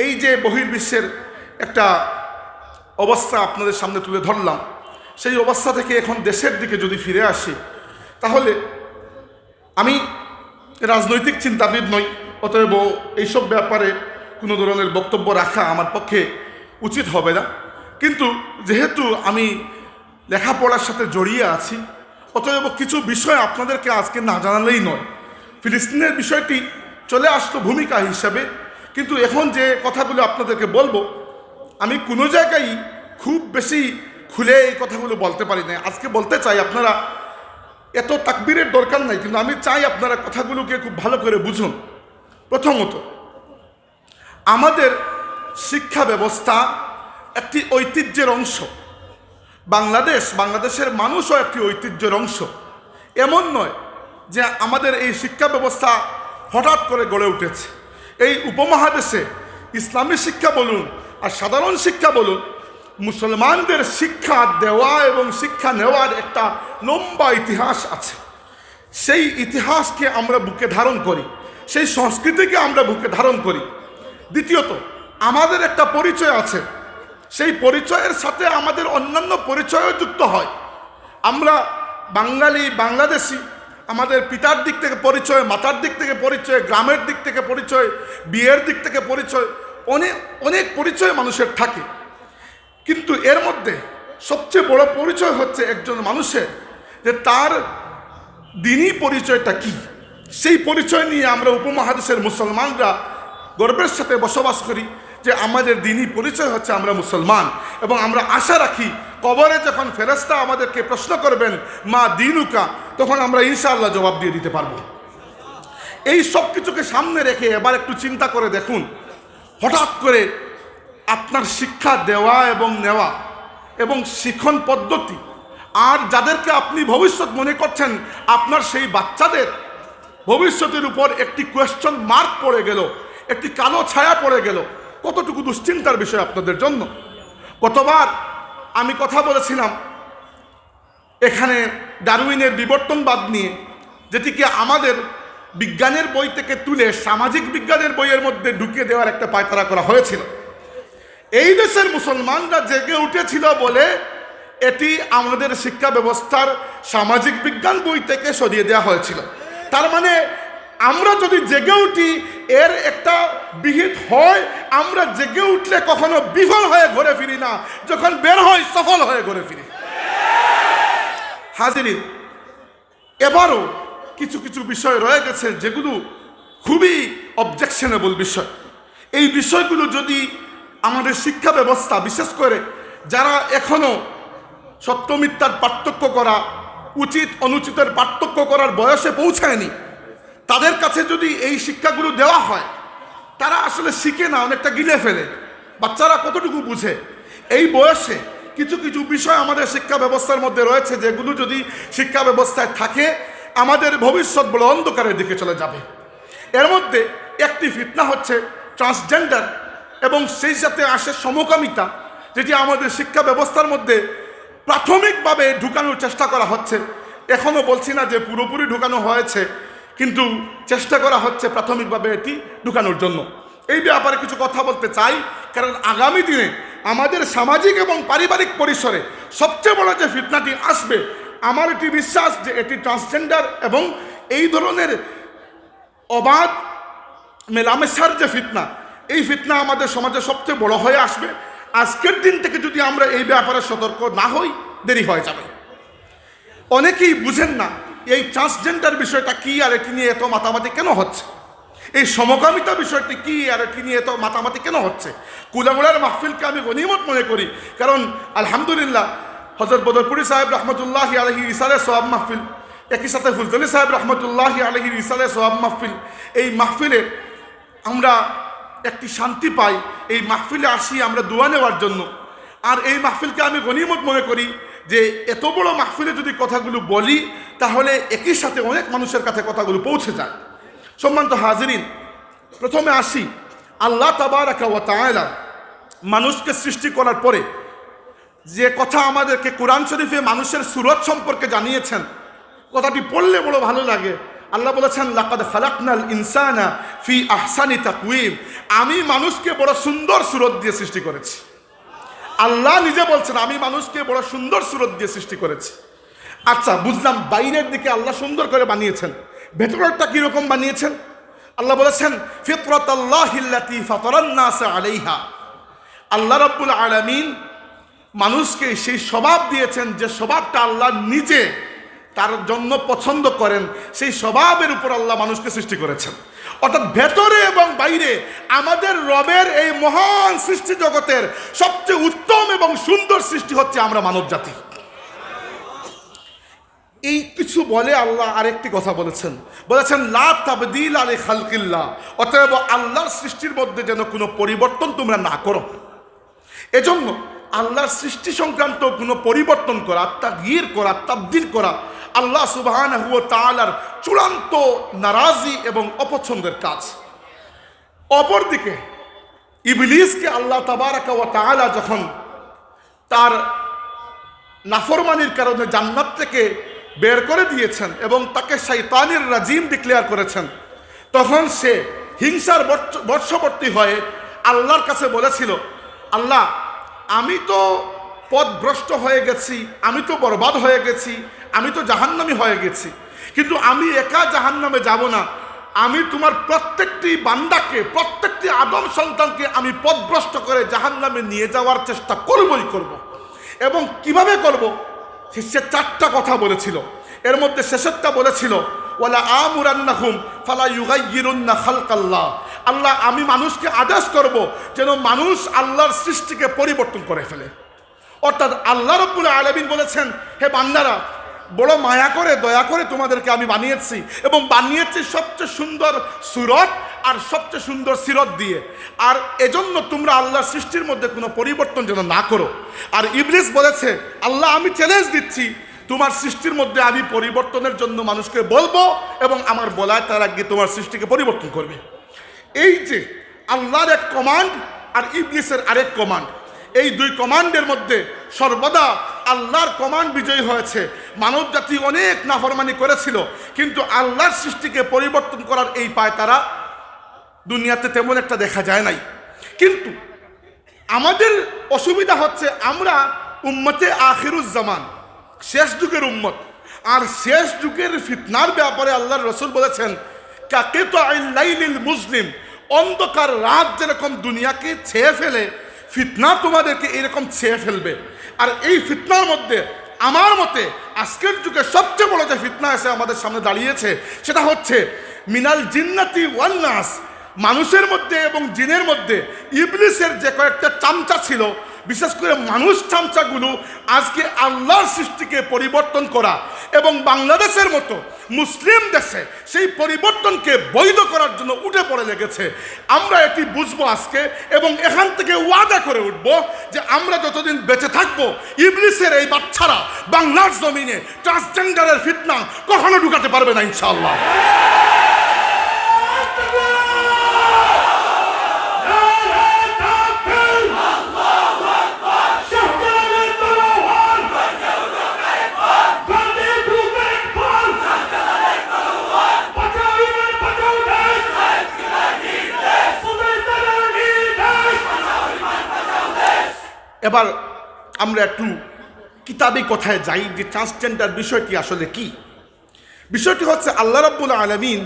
এই যে বহির্বিশ্বের একটা অবস্থা আপনাদের সামনে তুলে ধরলাম, সেই অবস্থা থেকে এখন দেশের দিকে যদি ফিরে আসি, তাহলে আমি রাজনৈতিক চিন্তাবিদ নই, অতএব এইসব ব্যাপারে কোনো ধরনের বক্তব্য রাখা আমার পক্ষে উচিত হবে না। কিন্তু যেহেতু আমি লেখাপড়ার সাথে জড়িয়ে আছি, অতএব কিছু বিষয় আপনাদেরকে আজকে না জানালেই নয়। ফিলিস্তিনের বিষয়টি চলে আসতো ভূমিকা হিসাবে, কিন্তু এখন যে কথাগুলো আপনাদেরকে বলবো, আমি কোনো জায়গায় খুব বেশি খুলে এই কথাগুলো বলতে পারি না। আজকে বলতে চাই, আপনারা এত তাকবীরের দরকার নাই, কিন্তু আমি চাই আপনারা কথাগুলোকে খুব ভালো করে বুঝুন। প্রথমত, আমাদের শিক্ষা ব্যবস্থা একটি ঐতিহ্যের অংশ। বাংলাদেশের মানুষও একটি ঐতিহ্যের অংশ। এমন নয় যে আমাদের এই শিক্ষা ব্যবস্থা হঠাৎ করে গড়ে উঠেছে। এই উপমহাদেশে ইসলামী শিক্ষা বলুন আর সাধারণ শিক্ষা বলুন, মুসলমানদের শিক্ষা দেওয়া এবং শিক্ষা নেওয়ার একটা লম্বা ইতিহাস আছে। সেই ইতিহাসকে আমরা বুকে ধারণ করি, সেই সংস্কৃতিকে আমরা বুকে ধারণ করি। দ্বিতীয়ত, আমাদের একটা পরিচয় আছে, সেই পরিচয়ের সাথে আমাদের অন্যান্য পরিচয়ও যুক্ত হয়। আমরা বাঙালি, বাংলাদেশি, আমাদের পিতার দিক থেকে পরিচয়, মাতার দিক থেকে পরিচয়, গ্রামের দিক থেকে পরিচয়, বিয়ের দিক থেকে পরিচয়, অনেক পরিচয় মানুষের থাকে। কিন্তু এর মধ্যে সবচেয়ে বড় পরিচয় হচ্ছে একজন মানুষের যে তার দিনী পরিচয়টা কি। সেই পরিচয় নিয়ে আমরা উপমহাদেশের মুসলমানরা গর্বের সাথে বসবাস করি যে আমাদের দিনী পরিচয় হচ্ছে আমরা মুসলমান। এবং আমরা আশা রাখি কবরে যখন ফেরেশতা আমাদেরকে প্রশ্ন করবেন মা দিনুকা, তখন আমরা ইনশাআল্লাহ জবাব দিয়ে দিতে পারবো। এই সব কিছুকে সামনে রেখে এবার একটু চিন্তা করে দেখুন, হঠাৎ করে আপনার শিক্ষা দেওয়া এবং নেওয়া এবং শিক্ষণ পদ্ধতি, আর যাদেরকে আপনি ভবিষ্যৎ মনে করছেন, আপনার সেই বাচ্চাদের ভবিষ্যতের উপর একটি কোয়েশ্চন মার্ক পড়ে গেল, একটি কালো ছায়া পড়ে গেল, কতটুকু দুশ্চিন্তার বিষয় আপনাদের জন্য। কতবার আমি কথা বলেছিলাম এখানে ডারউইনের বিবর্তনবাদ নিয়ে, যেটিকে আমাদের বিজ্ঞানের বই থেকে তুলে সামাজিক বিজ্ঞানের বইয়ের মধ্যে ঢুকিয়ে দেওয়ার একটা পায়তারা করা হয়েছিল। এই দেশের মুসলমানরা জেগে উঠেছিল বলে এটি আমাদের শিক্ষা ব্যবস্থার সামাজিক বিজ্ঞান বই থেকে সরিয়ে দেওয়া হয়েছিল। তার মানে আমরা যদি জেগে উঠি, এর একটা বিহিত হয়, আমরা জেগে উঠলে কখনো বিফল হয়ে ঘুরে ফিরি না, যখন বের হয় সফল হয়ে ঘুরে ফিরি। হাজিরিন, এবারও কিছু কিছু বিষয় রয়ে গেছে যেগুলো খুবই অবজেকশনেবল বিষয়। এই বিষয়গুলো যদি আমাদের শিক্ষা ব্যবস্থা, বিশেষ করে যারা এখনো সত্য মিথ্যার পার্থক্য করা, উচিত অনুচিতের পার্থক্য করার বয়সে পৌঁছায়নি, তাদের কাছে যদি এই শিক্ষাগুলো দেওয়া হয়, তারা আসলে শিখে না, অনেকটা গিলে ফেলে। বাচ্চারা কতটুকু বুঝে? এই বয়সে কিছু কিছু বিষয় আমাদের শিক্ষা ব্যবস্থার মধ্যে রয়েছে যেগুলো যদি শিক্ষা ব্যবস্থায় থাকে, আমাদের ভবিষ্যৎ বড় অন্ধকারের দিকে চলে যাবে। এর মধ্যে একটি ফিতনা হচ্ছে ট্রান্সজেন্ডার এবং সেই সাথে আসে সমকামিতা, যেটি আমাদের শিক্ষা ব্যবস্থার মধ্যে প্রাথমিকভাবে ঢুকানোর চেষ্টা করা হচ্ছে। এখনও বলছি না যে পুরোপুরি ঢুকানো হয়েছে, কিন্তু চেষ্টা করা হচ্ছে প্রাথমিকভাবে এটি ঢুকানোর জন্য। এই ব্যাপারে কিছু কথা বলতে চাই, কারণ আগামী দিনে আমাদের সামাজিক এবং পারিবারিক পরিসরে সবচেয়ে বড় যে ফিতনাটি আসবে, আমার এটি বিশ্বাস যে এটি ট্রান্সজেন্ডার এবং এই ধরনের অবাধ মেলামেশার যে ফিতনা, এই ফিতনা আমাদের সমাজে সবচেয়ে বড় হয়ে আসবে। আজকের দিন থেকে যদি আমরা এই ব্যাপারে সতর্ক না হই, দেরি হয়ে যাবে। অনেকেই বুঝেন না এই ট্রান্সজেন্ডার বিষয়টা কি, আর এটি নিয়ে এত মাতামাতি কেন হচ্ছে। এই সমকামিতা বিষয়টি কি, আর এটি নিয়ে এত মাতামাতি কেন হচ্ছে। কুলাগুড়ার মাহফিলকে আমি গনিমত মনে করি, কারণ আলহামদুলিল্লাহ হযরত বদরপুরি সাহেব রহমতুল্লাহি আলাইহির ইসালে সোয়াব মাহফিল, একই সাথে ফুলতলি সাহেব রহমতুল্লাহি আলাইহির ইসালে সোয়াব মাহফিল, এই মাহফিলে আমরা একটি শান্তি পাই। এই মাহফিলে আসি আমরা দোয়া নেওয়ার জন্য, আর এই মাহফিলকে আমি গনিমত মনে করি যে এত বড় মাহফিলে যদি কথাগুলো বলি, তাহলে একই সাথে অনেক মানুষের কাছে কথাগুলো পৌঁছে যায়। সম্মানিত হাজিরিন, প্রথমে আসি আল্লাহ তাবারাকা ওয়া তাআলা মানুষকে সৃষ্টি করার পরে যে কথা আমাদেরকে কোরআন শরীফে মানুষের সুরত সম্পর্কে জানিয়েছেন, কথাটি পড়লে বড় ভালো লাগে। আল্লাহ বলেছেন লাকাদ খালাকনাল ইনসানা ফি আহসানি তাকওয়িম, আমি মানুষকে বড় সুন্দর সুরত দিয়ে সৃষ্টি করেছি। আল্লাহ নিজে বলছেন আমি মানুষকে বড় সুন্দর সুরত দিয়ে সৃষ্টি করেছি। আচ্ছা বুঝলাম, বাইরের দিকে আল্লাহ সুন্দর করে বানিয়েছেন, ভেতরটা কিরকম বানিয়েছেন? আল্লাহ বলেছেন ফিতরাতাল্লাহিল্লাতী ফাতারান নাস আলাইহা। আল্লাহ রাব্বুল আলামিন মানুষকে সেই স্বভাব দিয়েছেন যে স্বভাবটা আল্লাহ নিজে তার জন্য পছন্দ করেন, সেই স্বভাবের উপর আল্লাহ মানুষকে সৃষ্টি করেছেন। অর্থাৎ ভেতরে এবং বাইরে আমাদের রবের এই মহান সৃষ্টি জগতের সবচেয়ে উত্তম এবং সুন্দর সৃষ্টি হচ্ছে আমরা মানব জাতি। এই কিছু বলে আল্লাহ আরেকটি কথা বলেছেন লা তাবদীল লি খালকিল্লাহ, অতএব আল্লাহর সৃষ্টির মধ্যে যেন কোনো পরিবর্তন তোমরা না করো। এজন্য আল্লাহর সৃষ্টি সংক্রান্ত কোনো পরিবর্তন করা, তাগয়ীর করা, তাবদীল করা আল্লাহ সুবহানাহু ওয়া তাআলার চূড়ান্ত নারাজি এবং অপছন্দের কাজ। অপরদিকে ইবলিসকে আল্লাহ তাবারাকা ওয়া তাআলা যখন তার নাফরমানির কারণে জান্নাত থেকে বের করে দিয়েছেন এবং তাকে শয়তানের রাজিম ডিক্লেয়ার করেছেন, তখন সে হিংসার বর্ষবর্তী হয়ে আল্লাহর কাছে বলেছিল, আল্লাহ আমি তো পথভ্রষ্ট হয়ে গেছি, আমি তো বরবাদ হয়ে গেছি, আমি তো জাহান্নামী হয়ে গেছি, কিন্তু আমি একা জাহান্নামে যাব না, আমি তোমার প্রত্যেকটি বান্দাকে, প্রত্যেকটি আদম সন্তানকে আমি পথভ্রষ্ট করে জাহান্নামে নিয়ে যাওয়ার চেষ্টা করবই করব। এবং কিভাবে করব? সে চারটা কথা বলেছিল। এর মধ্যে শেষেরটা বলেছিল ওয়ালা আমুরান্নাহুম ফালা ইউগাইয়িরুন্না খালকাল্লাহ, আল্লাহ আমি মানুষকে আদেশ করব যেন মানুষ আল্লাহর সৃষ্টিকে পরিবর্তন করে ফেলে। অর্থাৎ আল্লাহ রাব্বুল আলামিন বলেছেন, হে বান্দারা, বড় মায়া করে দয়া করে তোমাদেরকে আমি বানিয়েছি এবং বানিয়েছি সবচেয়ে সুন্দর সুরত আর সবচেয়ে সুন্দর সিরত দিয়ে, আর এজন্য তোমরা আল্লাহর সৃষ্টির মধ্যে কোনো পরিবর্তন যেন না করো। আর ইবলিস বলেছে, আল্লাহ আমি চ্যালেঞ্জ দিচ্ছি, তোমার সৃষ্টির মধ্যে আমি পরিবর্তনের জন্য মানুষকে বলবো এবং আমার বলায় তার আগে তোমার সৃষ্টিকে পরিবর্তন করবে। এই যে আল্লাহর এক কমান্ড আর ইবলিসের আরেক কমান্ড, এই দুই কমান্ডের মধ্যে সর্বদা আল্লাহর কমান্ড বিজয়ী হয়েছে। মানব জাতি অনেক নাফরমানি করেছিল, কিন্তু আল্লাহর সৃষ্টিকে পরিবর্তন করার এই পায় তারা দুনিয়াতে তেমন একটা দেখা যায় নাই। কিন্তু আমাদের অসুবিধা হচ্ছে আমরা উম্মতে আখিরুজ্জামান, শেষ যুগের উম্মত, আর শেষ যুগের ফিতনার ব্যাপারে আল্লাহর রাসূল বলেছেন কাকিতাইল লাইলিল মুসলিম, অন্ধকার রাত যেরকম দুনিয়াকে ছেয়ে ফেলে, ফিতনা তোমাদেরকে এরকম ছেয়ে ফেলবে। আর এই ফিতনার মধ্যে আমার মতে আজকের যুগে সবচেয়ে বড় যে ফিতনা এসে আমাদের সামনে দাঁড়িয়েছে সেটা হচ্ছে মিনাল জিন্নাতি ওয়ান নাস, মানুষের মধ্যে এবং জিনের মধ্যে ইবলিসের যে কয়েকটা চামচা ছিল, বিশেষ করে মানুষ চামচাগুলো আজকে আল্লাহর সৃষ্টিকে পরিবর্তন করা এবং বাংলাদেশের মতো মুসলিম দেশে সেই পরিবর্তনকে বৈধ করার জন্য উঠে পড়ে লেগেছে। আমরা এটি বুঝবো আজকে এবং এখান থেকে ওয়াদা করে উঠবো যে আমরা যতদিন বেঁচে থাকবো ইবলিসের এই বাচ্চারা বাংলার জমিনে ট্রান্সজেন্ডারের ফিতনা কখনো ঢুকাতে পারবে না ইনশাআল্লাহ। এবার আমরা একটু কিতাবি কথায় যাই যে ট্রান্সজেন্ডার বিষয়টি আসলে কি। বিষয়টি হচ্ছে আল্লাহ রাব্বুল আলামিন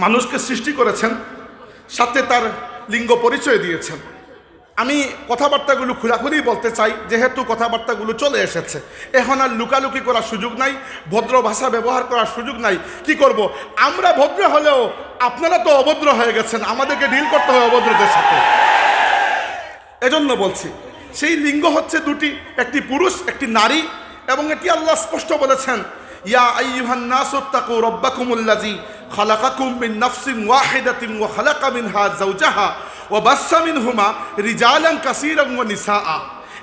মানুষকে সৃষ্টি করেছেন, সাথে তার লিঙ্গ পরিচয় দিয়েছেন। আমি কথাবার্তাগুলো খোলাখুলি বলতে চাই, যেহেতু কথাবার্তাগুলো চলে এসেছে, এখন আর লুকালুকি করার সুযোগ নাই, ভদ্র ভাষা ব্যবহার করার সুযোগ নাই। কি করব? আমরা ভদ্র হলেও আপনারা তো অভদ্র হয়ে গেছেন, আমাদেরকে ডিল করতে হয় অভদ্রদের সাথে। এজন্য বলছি, সেই লিঙ্গ হচ্ছে দুটি, একটি পুরুষ একটি নারী, এবং এটি আল্লাহ স্পষ্ট বলেছেন ইয়া আইয়ুহান নাসু তাকু রাব্বাকুমুল্লাযী খালাকাকুম মিন নাফসিন ওয়াহিদাতিন ওয়া খালাকা মিনহা যাওজাহা ওয়া বাসসা মিনহুমা রিজালান কাসীরান ওয়া নিসাআ।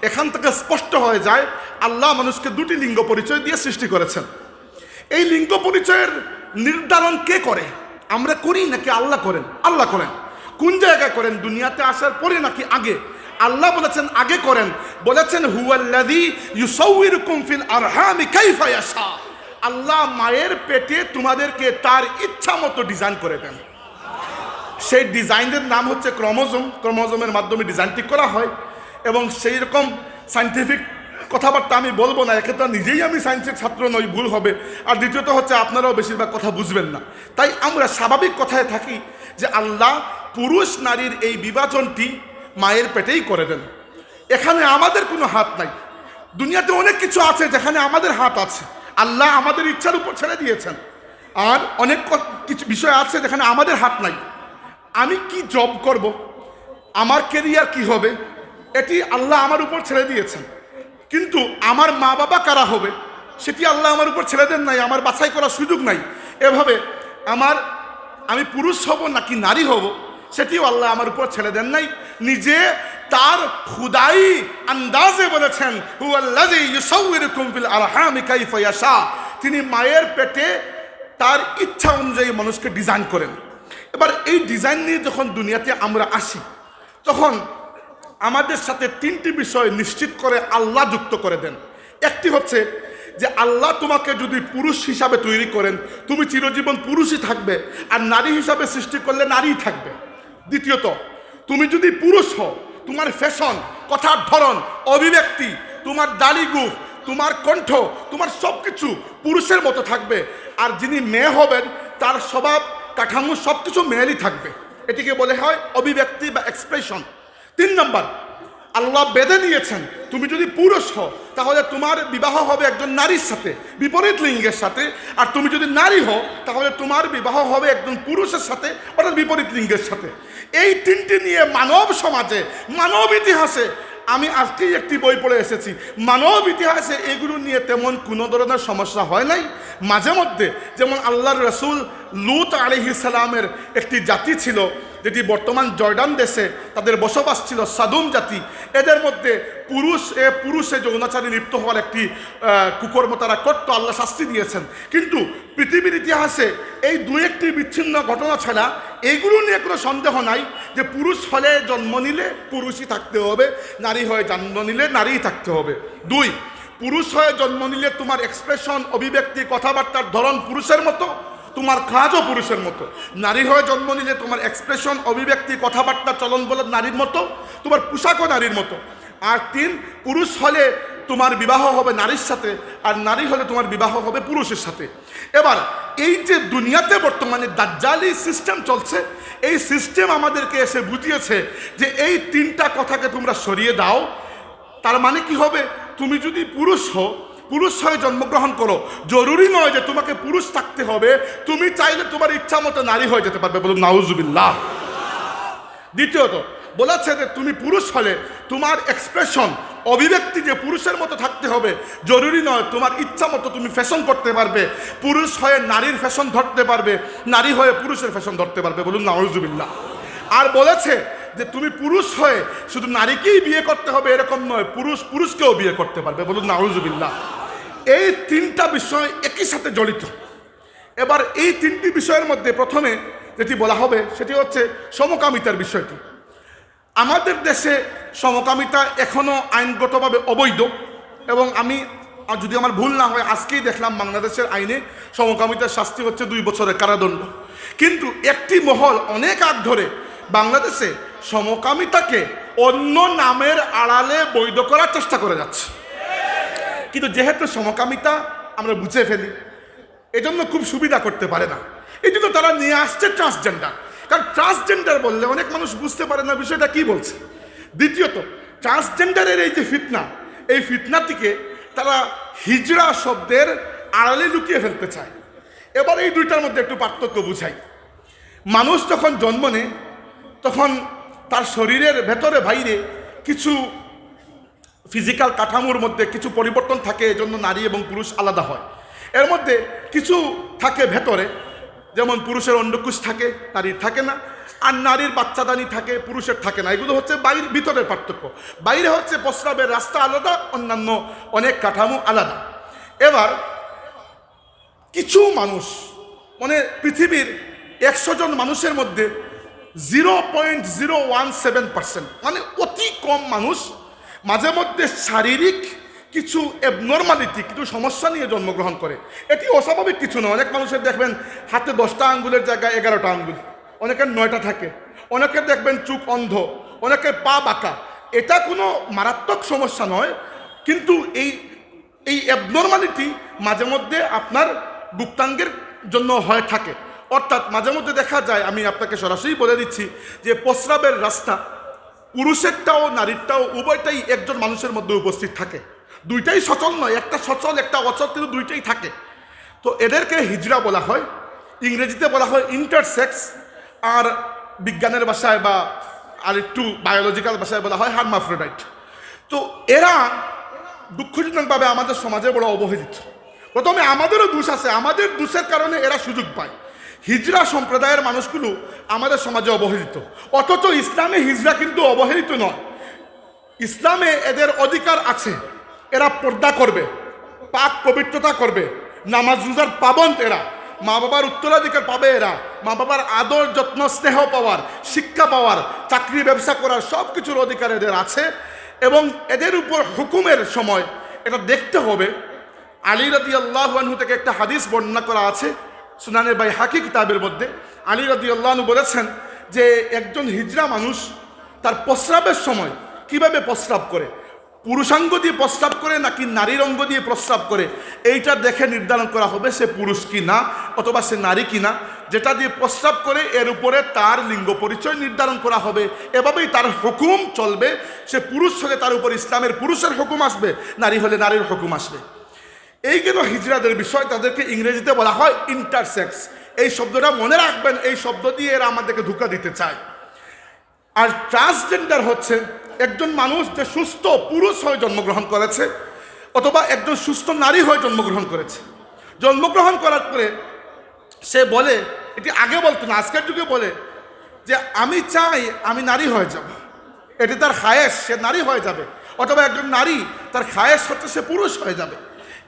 এখান থেকে স্পষ্ট হয়ে যায় আল্লাহ মানুষকে দুটি লিঙ্গ পরিচয় দিয়ে সৃষ্টি করেছেন। এই লিঙ্গ পরিচয়ের নির্ধারণ কে করে? আমরা করি নাকি আল্লাহ করেন? আল্লাহ করেন। কোন জায়গায় করেন? দুনিয়াতে আসার পরে নাকি আগে? আল্লাহ বলেছেন আগে করেন। বলেছেন হুয়াল্লাযী ইউসাউইরুকুম ফিল আরহামি কাইফা ইয়াশা, আল্লাহ মায়ের পেটে তোমাদেরকে তার ইচ্ছা মতো ডিজাইন করে দেন। সেই ডিজাইনের নাম হচ্ছে ক্রোমোজোম। ক্রোমোজোমের মাধ্যমে ডিজাইন ঠিক করা হয় এবং সেই রকম সায়েন্টিফিক কথাবার্তা আমি বলবো না, এক্ষেত্রে নিজেই আমি সায়েন্সের ছাত্র নই, ভুল হবে। আর দ্বিতীয়ত হচ্ছে আপনারাও বেশিরভাগ কথা বুঝবেন না। তাই আমরা স্বাভাবিক কথায় থাকি যে আল্লাহ পুরুষ নারীর এই বিভাজনটি মায়ের পেটেই করে দেন। এখানে আমাদের কোনো হাত নাই। দুনিয়াতে অনেক কিছু আছে যেখানে আমাদের হাত আছে, আল্লাহ আমাদের ইচ্ছার উপর ছেড়ে দিয়েছেন। আর অনেক কিছু বিষয় আছে যেখানে আমাদের হাত নাই। আমি কি জব করব, আমার কেরিয়ার কি হবে, এটি আল্লাহ আমার উপর ছেড়ে দিয়েছেন। কিন্তু আমার মা বাবা কারা হবে সেটি আল্লাহ আমার উপর ছেড়ে দেন নাই, আমার বাছাই করার সুযোগ নাই। এভাবে আমি পুরুষ হব নাকি নারী হব সেটিও আল্লাহ আমার উপর ছেড়ে দেন নাই। নিজে তার খুদাই আন্দাজে বলেছেন, হুয়াল্লাযী ইউসাউবিরুকুম ফিল আরহামি কাইফা ইয়াশা। তিনি মায়ের পেটে তার ইচ্ছা অনুযায়ী মানুষকে ডিজাইন করেন। এবার এই ডিজাইন নিয়ে যখন দুনিয়াতে আমরা আসি, তখন আমাদের সাথে তিনটি বিষয় নিশ্চিত করে আল্লাহ যুক্ত করে দেন। একটি হচ্ছে যে আল্লাহ তোমাকে যদি পুরুষ হিসাবে তৈরি করেন, তুমি চিরজীবন পুরুষই থাকবে, আর নারী হিসাবে সৃষ্টি করলে নারীই থাকবে। দ্বিতীয়ত, তুমি যদি পুরুষ হও, তোমার ফ্যাশন, কথার ধরন, অভিব্যক্তি, তোমার দাড়ি গোঁফ, তোমার কণ্ঠ, তোমার সব কিছু পুরুষের মতো থাকবে। আর যিনি মেয়ে হবেন তার স্বভাব, কাঠামো সব কিছু মেয়েরই থাকবে। এটিকে বলে হয় অভিব্যক্তি বা এক্সপ্রেশন। 3 নম্বর, আল্লাহ বেঁধে দিয়েছেন তুমি যদি পুরুষ হও তাহলে তোমার বিবাহ হবে একজন নারীর সাথে, বিপরীত লিঙ্গের সাথে। আর তুমি যদি নারী হও তাহলে তোমার বিবাহ হবে একজন পুরুষের সাথে, অর্থাৎ বিপরীত লিঙ্গের সাথে। এই তিনটি নিয়ে মানব সমাজে, মানব ইতিহাসে, আমি আজকেই একটি বই পড়ে এসেছি, মানব ইতিহাসে এগুলো নিয়ে তেমন কোনো ধরনের সমস্যা হয় নাই। মাঝে মধ্যে যেমন আল্লাহর রসুল লূত আলাইহিস সালামের একটি জাতি ছিল যেটি বর্তমান জর্ডান দেশে তাদের বসবাস ছিল, সাদুম জাতি। এদের মধ্যে পুরুষে যৌনাচারী লিপ্ত হওয়ার একটি কুকর্ম তারা করত, আল্লাহ শাস্তি দিয়েছেন। কিন্তু পৃথিবীর ইতিহাসে এই 2-1টি বিচ্ছিন্ন ঘটনা ছাড়া এইগুলো নিয়ে কোনো সন্দেহ নাই যে পুরুষ হলে জন্ম নিলে পুরুষই থাকতে হবে, নারী হয়ে জন্ম নিলে নারীই থাকতে হবে। 2, পুরুষ হয়ে জন্ম নিলে তোমার এক্সপ্রেশন, অভিব্যক্তি, কথাবার্তার ধরন পুরুষের মতো, তোমার কাজও পুরুষের মতো। নারী হয়ে জন্ম নিলে তোমার এক্সপ্রেশন, অভিব্যক্তি, কথাবার্তা, চলন বলন নারীর মতো, তোমার পোশাকও নারীর মতো। আর 3, পুরুষ হলে তোমার বিবাহ হবে নারীর সাথে, আর নারী হলে তোমার বিবাহ হবে পুরুষের সাথে। এবার এই যে দুনিয়াতে বর্তমানে দাজ্জালি সিস্টেম চলছে, এই সিস্টেম আমাদেরকে এসে বুঝিয়েছে যে এই 3টা কথাকে তোমরা সরিয়ে দাও। তার মানে কি হবে, তুমি যদি পুরুষ হও, পুরুষ হয়ে জন্মগ্রহণ করো, জরুরি নয় যে তোমাকে পুরুষ থাকতে হবে, তুমি চাইলে তোমার ইচ্ছা মতো নারী হয়ে যেতে পারবে, বলুন নাউজুবিল্লাহ। দ্বিতীয়ত বলেছে যে তুমি পুরুষ হলে তোমার এক্সপ্রেশন, অভিব্যক্তি যে পুরুষের মতো থাকতে হবে, জরুরি নয় তোমার ইচ্ছা মতো তুমি ফ্যাশন করতে পারবে। পুরুষ হয়ে নারীর ফ্যাশন ধরতে পারবে, নারী হয়ে পুরুষের ফ্যাশন ধরতে পারবে, বলুন নাউজুবিল্লাহ। আর বলেছে যে তুমি পুরুষ হয়ে শুধু নারীকেই বিয়ে করতে হবে এরকম নয়, পুরুষকেও বিয়ে করতে পারবে, বলুন নাউজুবিল্লাহ। এই 3টা বিষয় একই সাথে জড়িত। এবার এই 3টি বিষয়ের মধ্যে প্রথমে যেটি বলা হবে সেটি হচ্ছে সমকামিতার বিষয়টি। আমাদের দেশে সমকামিতা এখনও আইনগতভাবে অবৈধ, এবং আমি যদি আমার ভুল না হয় আজকেই দেখলাম বাংলাদেশের আইনে সমকামিতার শাস্তি হচ্ছে 2 বছরের কারাদণ্ড। কিন্তু একটি মহল অনেক আগ ধরে বাংলাদেশে সমকামিতাকে অন্য নামের আড়ালে বৈধ করার চেষ্টা করে যাচ্ছে। কিন্তু যেহেতু সমকামিতা আমরা বুঝে ফেলি, এজন্য খুব সুবিধা করতে পারে না, এই জন্য তারা নিয়ে আসছে ট্রান্সজেন্ডার। কারণ ট্রান্সজেন্ডার বললে অনেক মানুষ বুঝতে পারে না বিষয়টা কি বলছে। দ্বিতীয়ত, ট্রান্সজেন্ডারের এই যে ফিতনা, এই ফিতনাটিকে তারা হিজড়া শব্দের আড়ালে লুকিয়ে ফেলতে চায়। এবার এই 2টার মধ্যে একটু পার্থক্য বুঝাই। মানুষ যখন জন্ম নেয় তখন তার শরীরের ভেতরে বাইরে কিছু ফিজিক্যাল কাঠামোর মধ্যে কিছু পরিবর্তন থাকে, এজন্য নারী এবং পুরুষ আলাদা হয়। এর মধ্যে কিছু থাকে ভেতরে, যেমন পুরুষের অন্ডকোষ থাকে, নারীর থাকে না, আর নারীর বাচ্চাদানি থাকে, পুরুষের থাকে না। এগুলো হচ্ছে ভিতরের পার্থক্য। বাইরে হচ্ছে প্রস্রাবের রাস্তা আলাদা, অন্যান্য অনেক কাঠামো আলাদা। এবার কিছু মানুষ, মানে পৃথিবীর 100 জন মানুষের মধ্যে 0.017%, মানে অতি কম মানুষ মাঝে মধ্যে শারীরিক কিছু অ্যাবনর্মালিটি, কিছু সমস্যা নিয়ে জন্মগ্রহণ করে। এটি অস্বাভাবিক কিছু নয়। অনেক মানুষের দেখবেন হাতে 10টা আঙ্গুলের জায়গায় 11টা আঙ্গুল, অনেকের 9টা থাকে, অনেকের দেখবেন চোখ অন্ধ, অনেকের পা বাঁকা। এটা কোনো মারাত্মক সমস্যা নয়। কিন্তু এই এই অ্যাবনর্মালিটি মাঝে মধ্যে আপনার গুপ্তাঙ্গের জন্য হয়ে থাকে। অর্থাৎ মাঝে মধ্যে দেখা যায়, আমি আপনাকে সরাসরি বলে দিচ্ছি, যে প্রস্রাবের রাস্তা পুরুষেরটাও নারীরটাও উভয়টাই একজন মানুষের মধ্যে উপস্থিত থাকে। দুইটাই সচল নয়, একটা সচল একটা অচল, কিন্তু দুইটাই থাকে। তো এদেরকে হিজড়া বলা হয়, ইংরেজিতে বলা হয় ইন্টারসেক্স, আর বিজ্ঞানের ভাষায় বা আর একটু বায়োলজিক্যাল ভাষায় বলা হয় হার্মাফ্রোডাইট। তো এরা দুঃখজনকভাবে আমাদের সমাজে বড় অবহেলিত। প্রথমে আমাদেরও দোষ আছে, আমাদের দোষের কারণে এরা সুযোগ পায়। হিজড়া সম্প্রদায়ের মানুষগুলো আমাদের সমাজে অবহেলিত, অথচ ইসলামে হিজড়া কিন্তু অবহেলিত নয়। ইসলামে এদের অধিকার আছে, এরা পর্দা করবে, পাক পবিত্রতা করবে, নামাজ রোজার পাবন্দ এরা, মা বাবার উত্তরাধিকার পাবে এরা, মা বাবার আদর যত্ন স্নেহ পাওয়ার, শিক্ষা পাওয়ার, চাকরি ব্যবসা করার সব কিছুর অধিকার এদের আছে। এবং এদের উপর হুকুমের সময় এটা দেখতে হবে। আলী রাদিয়াল্লাহু আনহু থেকে একটা হাদিস বর্ণনা করা আছে সুনানে বাইহাকি কিতাবের মধ্যে। আলী রাদিয়াল্লাহু আনহু বলেছেন যে একজন হিজড়া মানুষ তার প্রস্রাবের সময় কিভাবে প্রস্রাব করে, পুরুষাঙ্গ দিয়ে প্রস্রাব করে নাকি নারীর অঙ্গ দিয়ে প্রস্রাব করে, এইটা দেখে নির্ধারণ করা হবে সে পুরুষ কি না অথবা সে নারী কি না। যেটা দিয়ে প্রস্রাব করে এর উপরে তার লিঙ্গ পরিচয় নির্ধারণ করা হবে, এভাবেই তার হুকুম চলবে। সে পুরুষ হলে তার উপর ইসলামের পুরুষের হুকুম আসবে, নারী হলে নারীর হুকুম আসবে। এই গেল হিজড়াদের বিষয়, তাদেরকে ইংরেজিতে বলা হয় ইন্টারসেক্স। এই শব্দটা মনে রাখবেন, এই শব্দ দিয়ে এরা আমাদেরকে ধোঁকা দিতে চায়। আর ট্রান্সজেন্ডার হচ্ছে একজন মানুষ যে সুস্থ পুরুষ হয়ে জন্মগ্রহণ করেছে অথবা একজন সুস্থ নারী হয়ে জন্মগ্রহণ করেছে। জন্মগ্রহণ করার পরে সে বলে, এটি আগে বলতো না, আজকের যুগে বলে যে আমি চাই আমি নারী হয়ে যাব। এটি তার খায়েশ, সে নারী হয়ে যাবে। অথবা একজন নারী তার খায়েশ হচ্ছে সে পুরুষ হয়ে যাবে।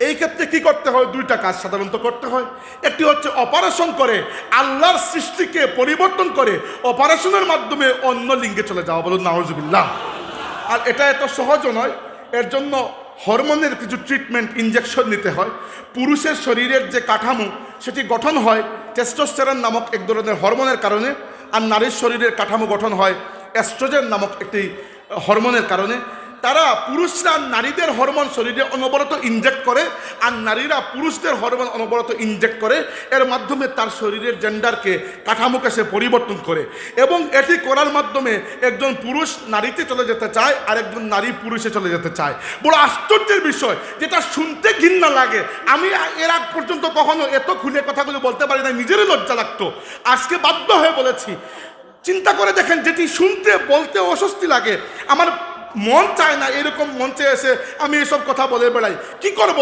এই ক্ষেত্রে কি করতে হয়? দুইটা কাজ সাধারণত করতে হয়। একটি হচ্ছে অপারেশন করে আল্লাহর সৃষ্টিকে পরিবর্তন করে অপারেশনের মাধ্যমে অন্য লিঙ্গে চলে যাওয়া, বলুন নাউজুবিল্লাহ। আর এটা এত সহজও নয়, এর জন্য হরমোনের কিছু ট্রিটমেন্ট ইনজেকশন নিতে হয়। পুরুষের শরীরের যে কাঠামো সেটি গঠন হয় টেস্টোস্টেরন নামক এক ধরনের হরমোনের কারণে, আর নারীর শরীরের কাঠামো গঠন হয় এস্ট্রোজেন নামক একটি হরমোনের কারণে। তারা পুরুষরা নারীদের হরমোন শরীরে অনবরত ইনজেক্ট করে, আর নারীরা পুরুষদের হরমোন অনবরত ইনজেক্ট করে। এর মাধ্যমে তার শরীরের জেন্ডারকে, কাঠামোকে সে পরিবর্তন করে। এবং এটি করার মাধ্যমে একজন পুরুষ নারীতে চলে যেতে চায় আর একজন নারী পুরুষে চলে যেতে চায়। বড় আশ্চর্যের বিষয়, যেটা শুনতে ঘৃণা লাগে। আমি এর আগ পর্যন্ত কখনো এত খুলে কথাগুলো বলতে পারি না, নিজেরই লজ্জা লাগতো। আজকে বাধ্য হয়ে বলেছি। চিন্তা করে দেখেন, যেটি শুনতে বলতে অস্বস্তি লাগে, আমার মন চায় না এরকম মঞ্চে এসে আমি এসব কথা বলে বেড়াই। কি করব?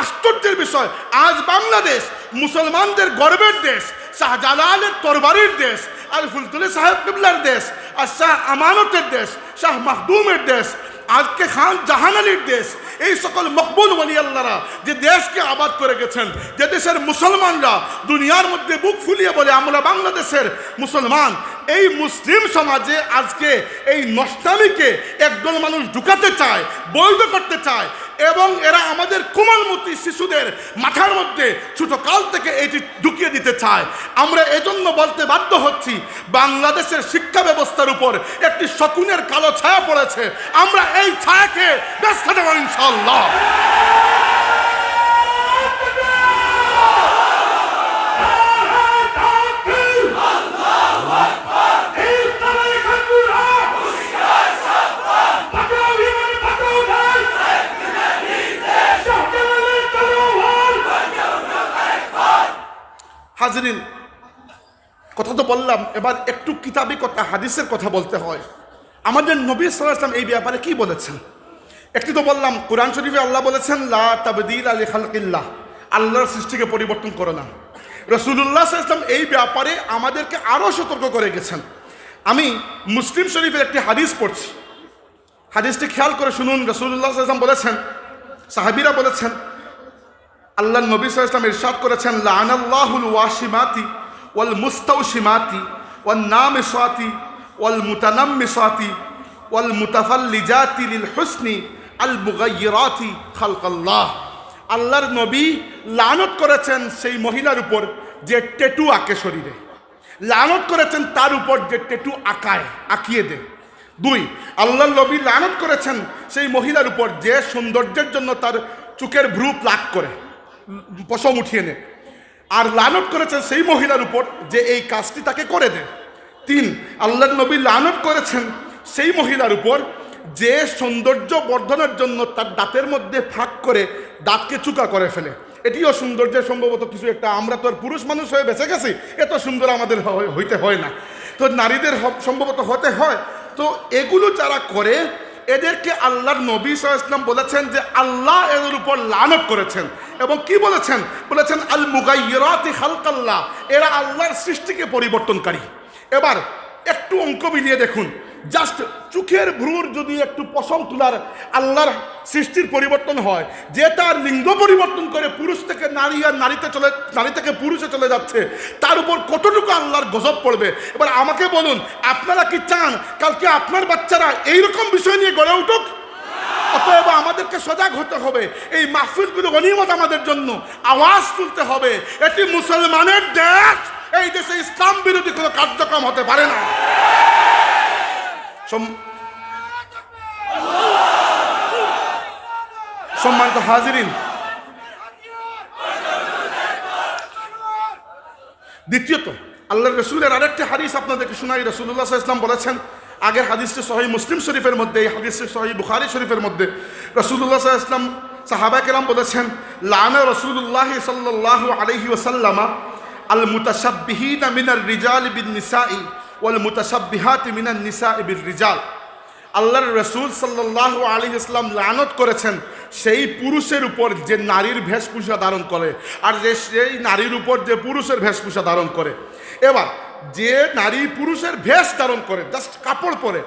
আশ্চর্যের বিষয়, আজ বাংলাদেশ মুসলমানদের গর্বের দেশ, শাহজালালের তরবারির দেশ, আর ফুলতলি সাহেব কিবলার দেশ, আর শাহ আমানতের দেশ, শাহ মাহদুমের দেশ, আজকে খান জাহান আলীর দেশ। এই সকল মকবুল ওলি আল্লাহরা যে দেশকে আবাদ করে গেছেন, যে দেশের মুসলমানরা দুনিয়ার মধ্যে বুক ফুলিয়ে বলে আমরা বাংলাদেশের মুসলমান, এই মুসলিম সমাজে আজকে এই নষ্টামিকে একদল মানুষ ঢুকাতে চায়, বৈধ করতে চায়। এবং এরা আমাদের কোমলমতি শিশুদের মাথার মধ্যে ছোটকাল থেকে এটি ঢুকিয়ে দিতে চায়। আমরা এজন্য বলতে বাধ্য হচ্ছি, বাংলাদেশের শিক্ষা ব্যবস্থার উপর একটি শকুনের কালো ছায়া পড়েছে। আমরা এই ছায়াকে ব্যস্ত দেব ইনশাআল্লাহ। হাজরিন, কথা তো বললাম, এবার একটু কিতাবি কথা, হাদিসের কথা বলতে হয়। আমাদের নবী সাল্লাল্লাহু আলাইহি ওয়াসাল্লাম এই ব্যাপারে কি বলেছেন? একটি তো বললাম, কোরআন শরীফে আল্লাহ বলেছেন লা তাবদীলা লিখালকিল্লাহ, আল্লাহর সৃষ্টিকে পরিবর্তন করো না। রাসূলুল্লাহ সাল্লাল্লাহু আলাইহি ওয়াসাল্লাম এই ব্যাপারে আমাদেরকে আরও সতর্ক করে গেছেন। আমি মুসলিম শরীফের একটি হাদিস পড়ছি, হাদিসটি খেয়াল করে শুনুন। রাসূলুল্লাহ সাল্লাল্লাহু আলাইহি ওয়াসাল্লাম বলেছেন, সাহাবীরা বলেছেন, আল্লাহ নবী সাল্লাল্লাহু আলাইহি ওয়াসাল্লাম ইরশাদ করেছেন, লানাল্লাহুল ওয়াশিমাতি ওয়াল মুস্তাওশিমাতি ওয়ান নামিসাতি ওয়াল মুতানাম্মিসাতি ওয়াল মুতাফাল্লিজাতি লিল হুসনি আল মুগায়্যিরাতি খালকাল্লাহ। আল্লাহর নবী লানত করেছেন সেই মহিলার উপর যে ট্যাটু আঁকে শরীরে, লানত করেছেন তার উপর যে ট্যাটু আঁকিয়ে দেয়। 2, আল্লাহর নবী লানত করেছেন সেই মহিলার উপর যে সৌন্দর্যের জন্য তার চোখের ভ্রু প্লাক করে, পশম উঠিয়ে নেয়। আর লানত করেছেন সেই মহিলার উপর যে এই কাজটি তাকে করে দেয়। 3, আল্লাহর নবী লানত করেছেন সেই মহিলার উপর যে সৌন্দর্য বর্ধনের জন্য তার দাঁতের মধ্যে ফাঁক করে দাঁতকে চুকা করে ফেলে। এটিও সৌন্দর্যের সম্ভবত কিছু একটা। আমরা তো আর পুরুষ মানুষ হয়ে বেঁচে গেছি, এত সুন্দর আমাদের হইতে হয় না, তো নারীদের সম্ভবত হতে হয়। তো এগুলো যারা করে এদেরকে আল্লাহর নবী সাল্লাল্লাহু আলাইহি ওয়াসাল্লাম বলেছেন যে আল্লাহ এদের উপর লানত করেছেন। এবং কি বলেছেন? বলেছেন আল মুগায়্যিরাতি খালকাল্লাহ, এরা আল্লাহর সৃষ্টিকে পরিবর্তনকারী। এবার একটু অঙ্ক মিলিয়ে দেখুন, জাস্ট চোখের ভ্রুর যদি একটু পশম তোলার আল্লাহর সৃষ্টির পরিবর্তন হয়, যে তার লিঙ্গ পরিবর্তন করে পুরুষ থেকে নারী আর নারী থেকে পুরুষে চলে যাচ্ছে, তার উপর কতটুকু আল্লাহর গজব পড়বে। এবার আমাকে বলুন, আপনারা কি চান কালকে আপনার বাচ্চারা এইরকম বিষয় নিয়ে গড়ে উঠুক? অতএব আমাদেরকে সজাগ হতে হবে। এই মাহফিলগুলো গনিমত আমাদের জন্য, আওয়াজ তুলতে হবে। এটি মুসলমানের দেশ, এই দেশে ইসলাম বিরোধী কোনো কার্যক্রম হতে পারে না। সম্মানিত হাজিরিন, দ্বিতীয়ত আল্লাহর রাসূলের আরেকটি হাদিস আপনাদেরকে শোনাই। রাসূলুল্লাহ সাল্লাল্লাহু আলাইহি ওয়াসাল্লাম বলেছেন, আগের হাদিসটি সহিহ মুসলিম শরীফের মধ্যে, এই হাদিসটি সহিহ বুখারী শরীফের মধ্যে। রাসূলুল্লাহ সাল্লাল্লাহু আলাইহি ওয়াসাল্লাম সাহাবায়ে কেরাম বলেছেন, লানা রাসূলুল্লাহ সাল্লাল্লাহু আলাইহি ওয়াসাল্লাম আল মুতাশাব্বিহিনা মিনার রিজাল বিন নিসাই ওয়াল মুতাশাব্বিহাতি মিনান নিসাই বির রিজাল। আল্লাহর রাসূল সাল্লাল্লাহু আলাইহি ওয়াসাল্লাম লানত করেছেন সেই পুরুষের উপর যে নারীর বেশভূষা ধারণ করে, আর যে সেই নারীর উপর যে পুরুষের বেশভূষা ধারণ করে। এবার যে নারী পুরুষের ভেষ ধারণ করে, জাস্ট কাপড় পরে,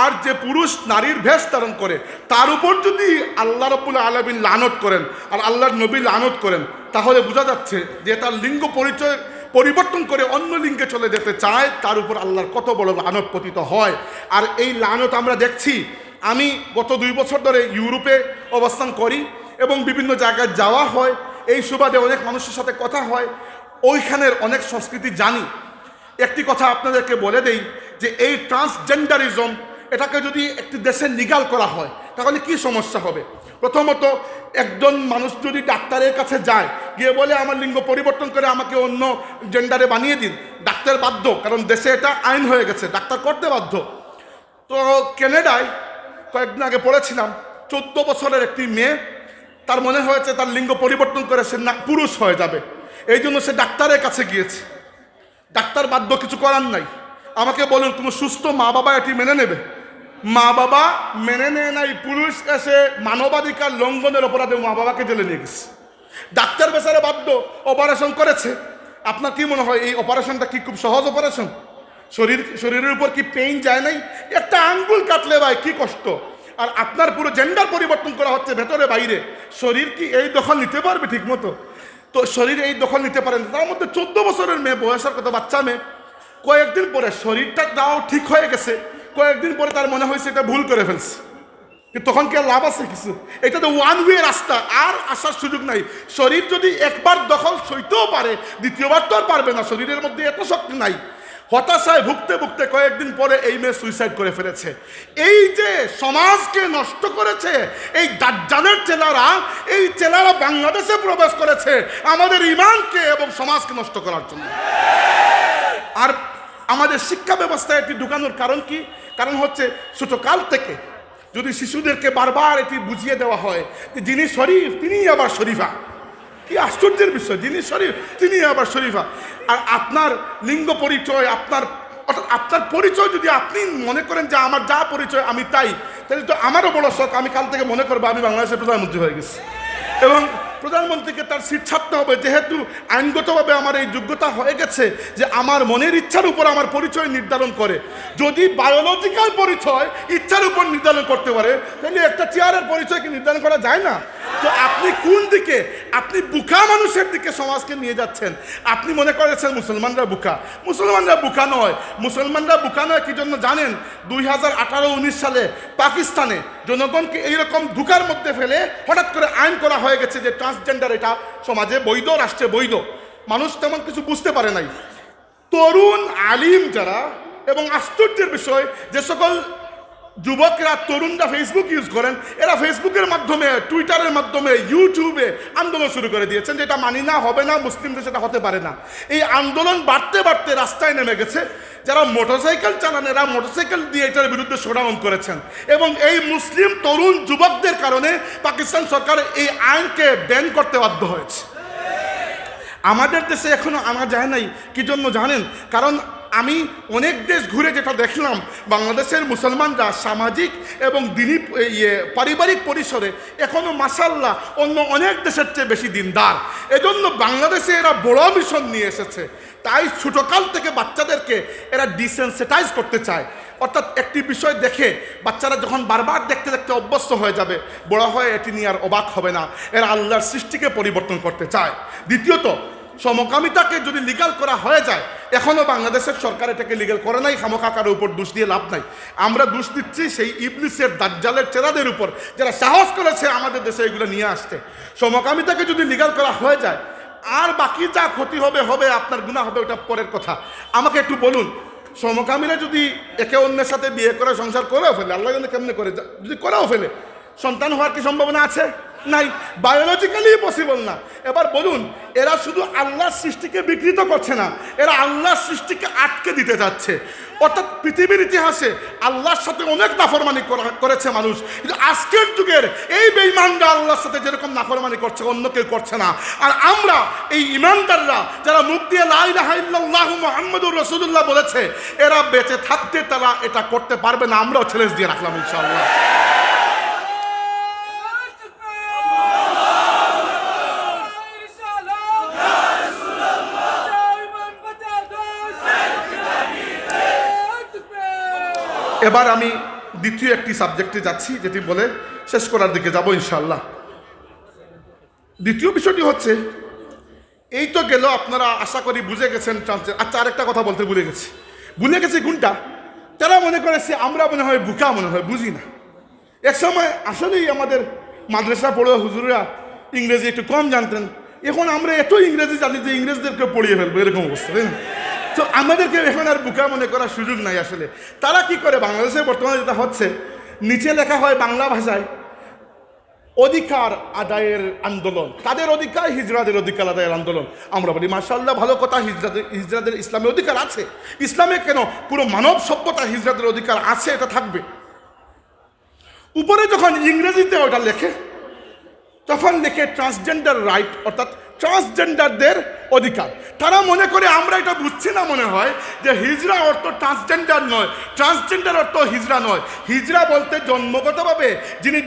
আর যে পুরুষ নারীর ভেষ ধারণ করে, তার উপর যদি আল্লাহ রাব্বুল আলামিন লানত করেন আর আল্লাহর নবী লানত করেন, তাহলে বোঝা যাচ্ছে যে তার লিঙ্গ পরিচয় পরিবর্তন করে অন্য লিঙ্গে চলে যেতে চায়, তার উপর আল্লাহর কত বড় লানত পতিত হয়। আর এই লানত আমরা দেখছি। আমি গত 2 বছর ধরে ইউরোপে অবস্থান করি এবং বিভিন্ন জায়গায় যাওয়া হয়, এই সুবাদে অনেক মানুষের সাথে কথা হয়, ওইখানের অনেক সংস্কৃতি জানি। একটি কথা আপনাদেরকে বলে দেই যে এই ট্রান্সজেন্ডারিজম, এটাকে যদি একটি দেশে লিগাল করা হয় তাহলে কি সমস্যা হবে? প্রথমত, একজন মানুষ যদি ডাক্তারের কাছে যায়, গিয়ে বলে আমার লিঙ্গ পরিবর্তন করে আমাকে অন্য জেন্ডারে বানিয়ে দিন, ডাক্তার বাধ্য, কারণ দেশে এটা আইন হয়ে গেছে, ডাক্তার করতে বাধ্য। তো কানাডায় কয়েকদিন আগে পড়েছিলাম, 14 বছরের একটি মেয়ে, তার মনে হয়েছে তার লিঙ্গ পরিবর্তন করে সে না পুরুষ হয়ে যাবে, এই জন্য সে ডাক্তারের কাছে গিয়েছে। ডাক্তার বাধ্য, কিছু করার নাই। আমাকে বলুন, তুমি সুস্থ মা বাবা এটি মেনে নেবে? মা বাবা মেনে নেয় নাই, পুলিশ এসে মানবাধিকার লঙ্ঘনের অপরাধে মা বাবাকে জেলে নিয়ে গেছে। ডাক্তার বেচারা বাধ্য, অপারেশন করেছে। আপনার কি মনে হয় এই অপারেশনটা কি খুব সহজ অপারেশন? শরীরের উপর কি পেইন যায় নাই? একটা আঙ্গুল কাটলে ভাই কি কষ্ট। আর আপনার পুরো জেন্ডার পরিবর্তন করা হচ্ছে ভেতরে বাইরে। শরীর কি এই দখল নিতে পারবে ঠিক মতো? তো শরীর এই দখল নিতে পারেন। তার মধ্যে 14 বছরের মেয়ে, বয়সের কত বাচ্চা মেয়ে, কয়েকদিন পরে শরীরটা দাও ঠিক হয়ে গেছে, কয়েকদিন পরে তার মনে হয়েছে এটা ভুল করে ফেলছে। কিন্তু তখন কি আর লাভ আছে কিছু? এটা তো ওয়ান ওয়ে রাস্তা, আর আসার সুযোগ নাই। শরীর যদি একবার দখল সইতেও পারে, দ্বিতীয়বার তো আর পারবে না, শরীরের মধ্যে এত শক্তি নাই। হতাশায় ভুগতে ভুগতে কয়েকদিন পরে এই মেয়ে সুইসাইড করে ফেলেছে। এই যে সমাজকে নষ্ট করেছে এই দাজ্জালের চেলারা, এই চেলারা বাংলাদেশে প্রবেশ করেছে আমাদের ঈমানকে এবং সমাজকে নষ্ট করার জন্য। আর আমাদের শিক্ষা ব্যবস্থায় এটি ঢুকানোর কারণ কি? কারণ হচ্ছে ছোটকাল থেকে যদি শিশুদেরকে বারবার এটি বুঝিয়ে দেওয়া হয় যে যিনি শরীফ তিনি আবার শরীফা, কি আশ্চর্যের বিষয়, যিনি শরীফ তিনি আবার শরীফা। আর আপনার লিঙ্গ পরিচয়, আপনার পরিচয় যদি আপনি মনে করেন যে আমার যা পরিচয় আমি তাই, তাহলে তো আমারও বড় শখ, আমি কাল থেকে মনে করবো আমি বাংলাদেশের প্রধানমন্ত্রী হয়ে গেছি এবং প্রধানমন্ত্রীকে তার সিট ছাড়তে হবে, যেহেতু আইনগতভাবে আমার এই যোগ্যতা হয়ে গেছে যে আমার মনের ইচ্ছার উপর আমার পরিচয় নির্ধারণ করে। যদি বায়োলজিক্যাল পরিচয় ইচ্ছার উপর নির্ধারণ করতে পারে, তাহলে একটা চেয়ারের পরিচয় কি নির্ধারণ করা যায় না? তো আপনি কোন দিকে, আপনি বুকা মানুষের দিকে সমাজকে নিয়ে যাচ্ছেন। আপনি মনে করেছেন মুসলমানরা বুকা, মুসলমানরা বুকা নয়। মুসলমানরা বুকা নয় কি জন্য জানেন? 2018-19 সালে পাকিস্তানে জনগণকে এইরকম ধোঁকার মধ্যে ফেলে হঠাৎ করে আইন করা হয়ে গেছে যে ট্রান্সজেন্ডার এটা সমাজে বৈধ, রাষ্ট্রে বৈধ। মানুষ তেমন কিছু বুঝতে পারে নাই। তরুণ আলিম যারা, এবং আশ্চর্যের বিষয় যে সকল যুবকরা তরুণরা ফেসবুক ইউজ করেন, এরা ফেসবুকের মাধ্যমে, টুইটারের মাধ্যমে, ইউটিউবে আন্দোলন শুরু করে দিয়েছেন, যেটা মানি না, হবে না, মুসলিমদের সেটা হতে পারে না। এই আন্দোলন বাড়তে বাড়তে রাস্তায় নেমে গেছে। যারা মোটরসাইকেল চালান এরা মোটরসাইকেল দিয়ে এটার বিরুদ্ধে শোডাউন করেছেন, এবং এই মুসলিম তরুণ যুবকদের কারণে পাকিস্তান সরকার এই আইনকে ব্যান করতে বাধ্য হয়েছে। আমাদের দেশে এখনো আনা যায় নাই, কি জন্য জানেন? কারণ আমি অনেক দেশ ঘুরে যেটা দেখলাম, বাংলাদেশের মুসলমানরা সামাজিক এবং দিনী পারিবারিক পরিসরে এখনও মাশাআল্লাহ অন্য অনেক দেশের চেয়ে বেশি দিনদার। এজন্য বাংলাদেশে এরা বড় মিশন নিয়ে এসেছে। তাই ছোটকাল থেকে বাচ্চাদেরকে এরা ডিসেন্সিটাইজ করতে চায়, অর্থাৎ একটি বিষয় দেখে বাচ্চারা যখন বারবার দেখতে দেখতে অভ্যস্ত হয়ে যাবে, বড় হয়ে এটি নিয়ে আর অবাক হবে না। এরা আল্লাহর সৃষ্টিকে পরিবর্তন করতে চায়। দ্বিতীয়ত, সমকামিতাকে যদি লিগাল করা হয়ে যায়, এখনও বাংলাদেশের সরকার এটাকে লিগাল করে নাই, খামোখাকার উপর দোষ দিয়ে লাভ নাই। আমরা দোষ দিচ্ছি সেই ইবলিসের দাজ্জালের চেরাদের উপর, যারা সাহস করেছে আমাদের দেশে এগুলো নিয়ে আসতে। সমকামিতাকে যদি লিগাল করা হয়ে যায়, আর বাকি যা ক্ষতি হবে হবে, আপনার গুনাহ হবে, ওটা পরের কথা। আমাকে একটু বলুন, সমকামীরা যদি একে অন্যের সাথে বিয়ে করে সংসার করেও ফেলে, আল্লাহ জানে কেমনে করে, যদি করেও ফেলে, সন্তান হওয়ার কি সম্ভাবনা আছে? নাই, বায়োলজিক্যালি পসিবল না। এবার বলুন, এরা শুধু আল্লাহর সৃষ্টিকে বিকৃত করছে না, এরা আল্লাহর সৃষ্টিকে আটকে দিতে যাচ্ছে। অর্থাৎ পৃথিবীর ইতিহাসে আল্লাহর সাথে অনেক নাফরমানি করেছে মানুষ, কিন্তু আজকের যুগের এই বেঈমানরা আল্লাহর সাথে যেরকম নাফরমানি করছে অন্য কেউ করছে না। আর আমরা এই ইমানদাররা যারা মুখ দিয়ে লা ইলাহা ইল্লাল্লাহু মুহাম্মাদুর রাসূলুল্লাহ বলেছে, এরা বেঁচে থাকতে তারা এটা করতে পারবে না। আমরাও চ্যালেঞ্জ দিয়ে রাখলাম ইনশাআল্লাহ। এবার আমি দ্বিতীয় একটি সাবজেক্টে যাচ্ছি, যেটি বলে শেষ করার দিকে যাব ইনশাআল্লাহ। দ্বিতীয় বিষয়টি হচ্ছে, এই তো গেল, আপনারা আশা করি বুঝে গেছেন। আচ্ছা, আরেকটা কথা বলতে ভুলে গেছি কোনটা? তারা মনে করেছে আমরা মনে হয় বুকা, মনে হয় বুঝি না। এক সময় আসলেই আমাদের মাদ্রাসা পড়ুয়া হুজুররা ইংরেজি একটু কম জানতেন, এখন আমরা এত ইংরেজি জানি যে ইংরেজদেরকে পড়িয়ে ফেলবো, এরকম অবস্থা, তাই না? তো আমাদেরকে এখন আর বুকা মনে করার সুযোগ নাই। আসলে তারা কি করে, বাংলাদেশে বর্তমানে যেটা হচ্ছে, নিচে লেখা হয় বাংলা ভাষায় অধিকার আদায়ের আন্দোলন, তাদের অধিকার, হিজড়াদের অধিকার আদায়ের আন্দোলন। আমরা বলি মাশাআল্লাহ, ভালো কথা, হিজড়াদের ইসলামের অধিকার আছে। ইসলামে কেন, পুরো মানব সভ্যতা হিজড়াদের অধিকার আছে, এটা থাকবে। উপরে যখন ইংরেজিতে ওটা লেখে, তখন লেখে ট্রান্সজেন্ডার রাইট, অর্থাৎ ট্রান্সজেন্ডারদের অধিকার। তারা মনে করে আমরা এটা বুঝছি না, মনে হয় যে হিজড়া অর্থ ট্রান্সজেন্ডার নয়, ট্রান্সজেন্ডার অর্থ হিজড়া নয়। হিজড়া বলতে জন্মগতভাবে যিনি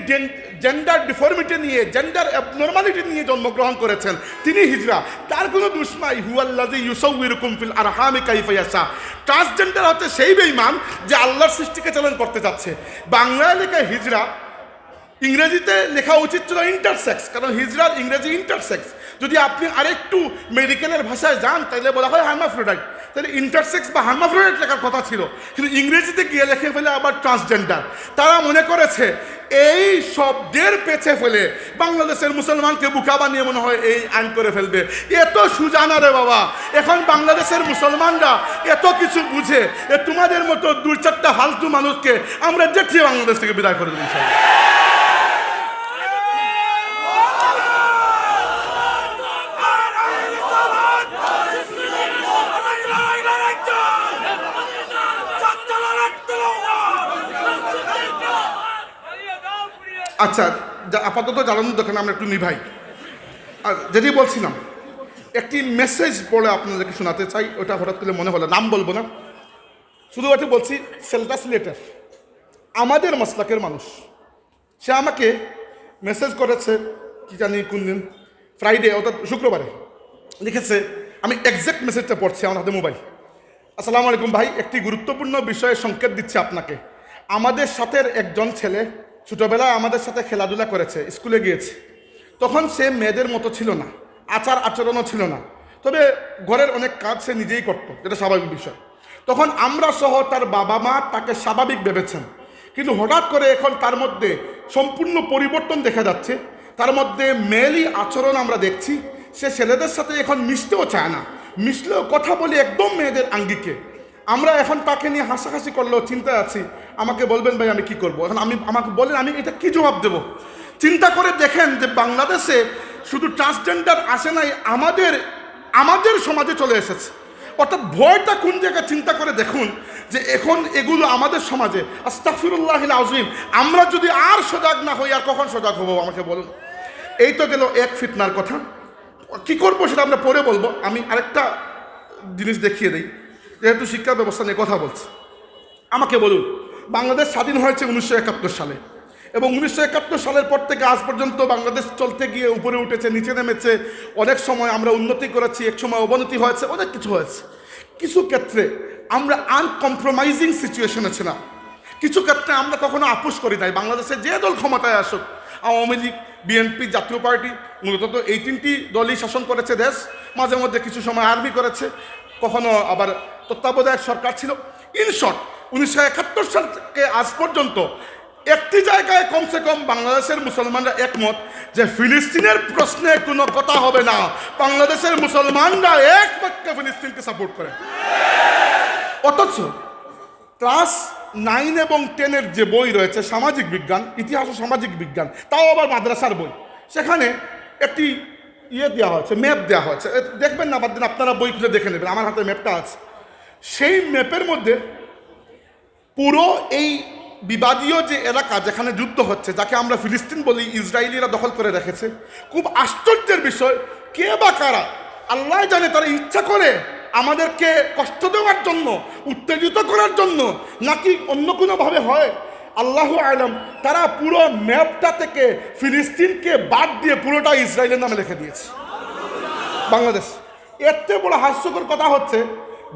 জেন্ডার ডিফর্মিটি নিয়ে, জেন্ডার অ্যাবনর্মালিটি নিয়ে জন্মগ্রহণ করেছেন, তিনি হিজড়া। তার কোনো দোষ নাই। হুয়াল্লাযী ইউসাউয়িরুকুম ফিল আরহামি কাইফা ইয়াশা। ট্রান্সজেন্ডার হচ্ছে সেই বেঈমান যে আল্লাহর সৃষ্টিকে চ্যালেঞ্জ করতে যাচ্ছে। বাংলায় লেখা হিজড়া, ইংরেজিতে লেখা উচিত ছিল ইন্টারসেক্স, কারণ হিজড়ার ইংরেজি ইন্টারসেক্স। যদি আপনি আরেকটু মেডিকেলের ভাষায় যান, তাহলে বলা হয় হার্মাফ্রোডাইট, তাহলে ইন্টারসেক্স বা হার্মাফ্রোডাইট লেখার কথা ছিল, কিন্তু ইংরেজিতে গিয়ে লেখে ফেলে আবার ট্রান্সজেন্ডার। তারা মনে করেছে এই শব্দের পেছে ফেলে বাংলাদেশের মুসলমানকে বুকা বানিয়ে মনে হয় এই আইন করে ফেলবে। এত সুজানা রে বাবা, এখন বাংলাদেশের মুসলমানরা এত কিছু বুঝে, তোমাদের মতো 2-4টা ফালতু মানুষকে আমরা যেটি বাংলাদেশ থেকে বিদায় করে দিই। আচ্ছা, আপাতত জ্বালানোর দোকানে আমরা একটু নিভাই। আর যেটি বলছিলাম, একটি মেসেজ পড়ে আপনাদেরকে শোনাতে চাই। ওটা হঠাৎ করে মনে হলো, নাম বলবো না, শুধু ওটা বলছি। সিলেটের আমাদের মসলকের মানুষ, সে আমাকে মেসেজ করেছে, কি জানি কোন দিন, ফ্রাইডে অর্থাৎ শুক্রবারে লিখেছে। আমি এক্সাক্ট মেসেজটা পড়ছি আমার হাতে মোবাইল। আসসালামু আলাইকুম ভাই, একটি গুরুত্বপূর্ণ বিষয়ে সংকেত দিচ্ছে আপনাকে। আমাদের সাথে একজন ছেলে ছোটোবেলায় আমাদের সাথে খেলাধুলা করেছে, স্কুলে গিয়েছে। তখন সে মেয়েদের মতো ছিল না, আচার আচরণও ছিল না, তবে ঘরের অনেক কাজ সে নিজেই করতো, যেটা স্বাভাবিক বিষয়। তখন আমরা সহ তার বাবা মা তাকে স্বাভাবিক ভেবেছেন, কিন্তু হঠাৎ করে এখন তার মধ্যে সম্পূর্ণ পরিবর্তন দেখা যাচ্ছে। তার মধ্যে মেয়েলি আচরণ আমরা দেখছি। সে ছেলেদের সাথে এখন মিশতেও চায় না, মিশলেও কথা বলে একদম মেয়েদের আঙ্গিকে। আমরা এখন তাকে নিয়ে হাসাহাসি করলেও চিন্তায় আছি, আমাকে বলবেন ভাই আমি কি করব। এখন আমাকে বলেন আমি এটা কি জবাব দেব? চিন্তা করে দেখেন যে বাংলাদেশে শুধু ট্রান্সজেন্ডার আসে নাই, আমাদের সমাজে চলে এসেছে। অর্থাৎ ভয়টা কোন জায়গায় চিন্তা করে দেখুন যে এখন এগুলো আমাদের সমাজে। আস্তাগফিরুল্লাহিল আযীম, আমরা যদি আর সজাগ না হই আর কখন সজাগ হবো আমাকে বলুন। এই তো গেল এক ফিতনার কথা, কি করবো সেটা আমরা পরে বলবো। আমি আরেকটা জিনিস দেখিয়ে দিই, যেহেতু শিক্ষা ব্যবস্থা নিয়ে কথা বলছি। আমাকে বলুন, বাংলাদেশ স্বাধীন হয়েছে 1971 সালে, এবং 1971 সালের পর থেকে আজ পর্যন্ত বাংলাদেশ চলতে গিয়ে উপরে উঠেছে, নিচে নেমেছে। অনেক সময় আমরা উন্নতি করেছি, এক সময় অবনতি হয়েছে, অনেক কিছু হয়েছে। কিছু ক্ষেত্রে আমরা আনকম্প্রোমাইজিং সিচুয়েশনে ছিলাম, কিছু ক্ষেত্রে আমরা কখনো আপোষ করি নাই। বাংলাদেশে যে দল ক্ষমতায় আসুক, আওয়ামী লীগ, বিএনপি, জাতীয় পার্টি, মূলত তো এই তিনটি দলই শাসন করেছে দেশ। মাঝে মধ্যে কিছু সময় আর্মি করেছে, কখনো আবার তত্ত্বাবধায়ক সরকার ছিল। ইন শর্ট, 1971 সাল থেকে আজ পর্যন্ত একটি জায়গায় কমসে কম বাংলাদেশের মুসলমানরা একমত যে ফিলিস্তিনের প্রশ্নে কোনো কথা হবে না। বাংলাদেশের মুসলমানরা এক পক্ষে ফিলিস্তিনকে সাপোর্ট করে। অথচ ক্লাস 9 এবং 10-এর যে বই রয়েছে, সামাজিক বিজ্ঞান, ইতিহাস ও সামাজিক বিজ্ঞান, তাও আবার মাদ্রাসার বই, সেখানে একটি দেওয়া হয়েছে, ম্যাপ দেওয়া হয়েছে। দেখবেন না, বাদ দিন, আপনারা বই খুলে দেখে নেবেন, আমার হাতে ম্যাপটা আছে। সেই ম্যাপের মধ্যে পুরো এই বিবাদীয় যে এলাকা যেখানে যুদ্ধ হচ্ছে, যাকে আমরা ফিলিস্তিন বলি, ইসরায়েলিরা দখল করে রেখেছে। খুব আশ্চর্যের বিষয়, কে বা কারা, আল্লাহ জানে, তারা ইচ্ছা করে আমাদেরকে কষ্ট দেওয়ার জন্য, উত্তেজিত করার জন্য, নাকি অন্য কোনোভাবে হয়, আল্লাহু আলম, তারা পুরো ম্যাপটা থেকে ফিলিস্তিনকে বাদ দিয়ে পুরোটা ইসরায়েলের নামে লিখে দিয়েছে বাংলাদেশ। এর থেকে বড় হাস্যকর কথা হচ্ছে,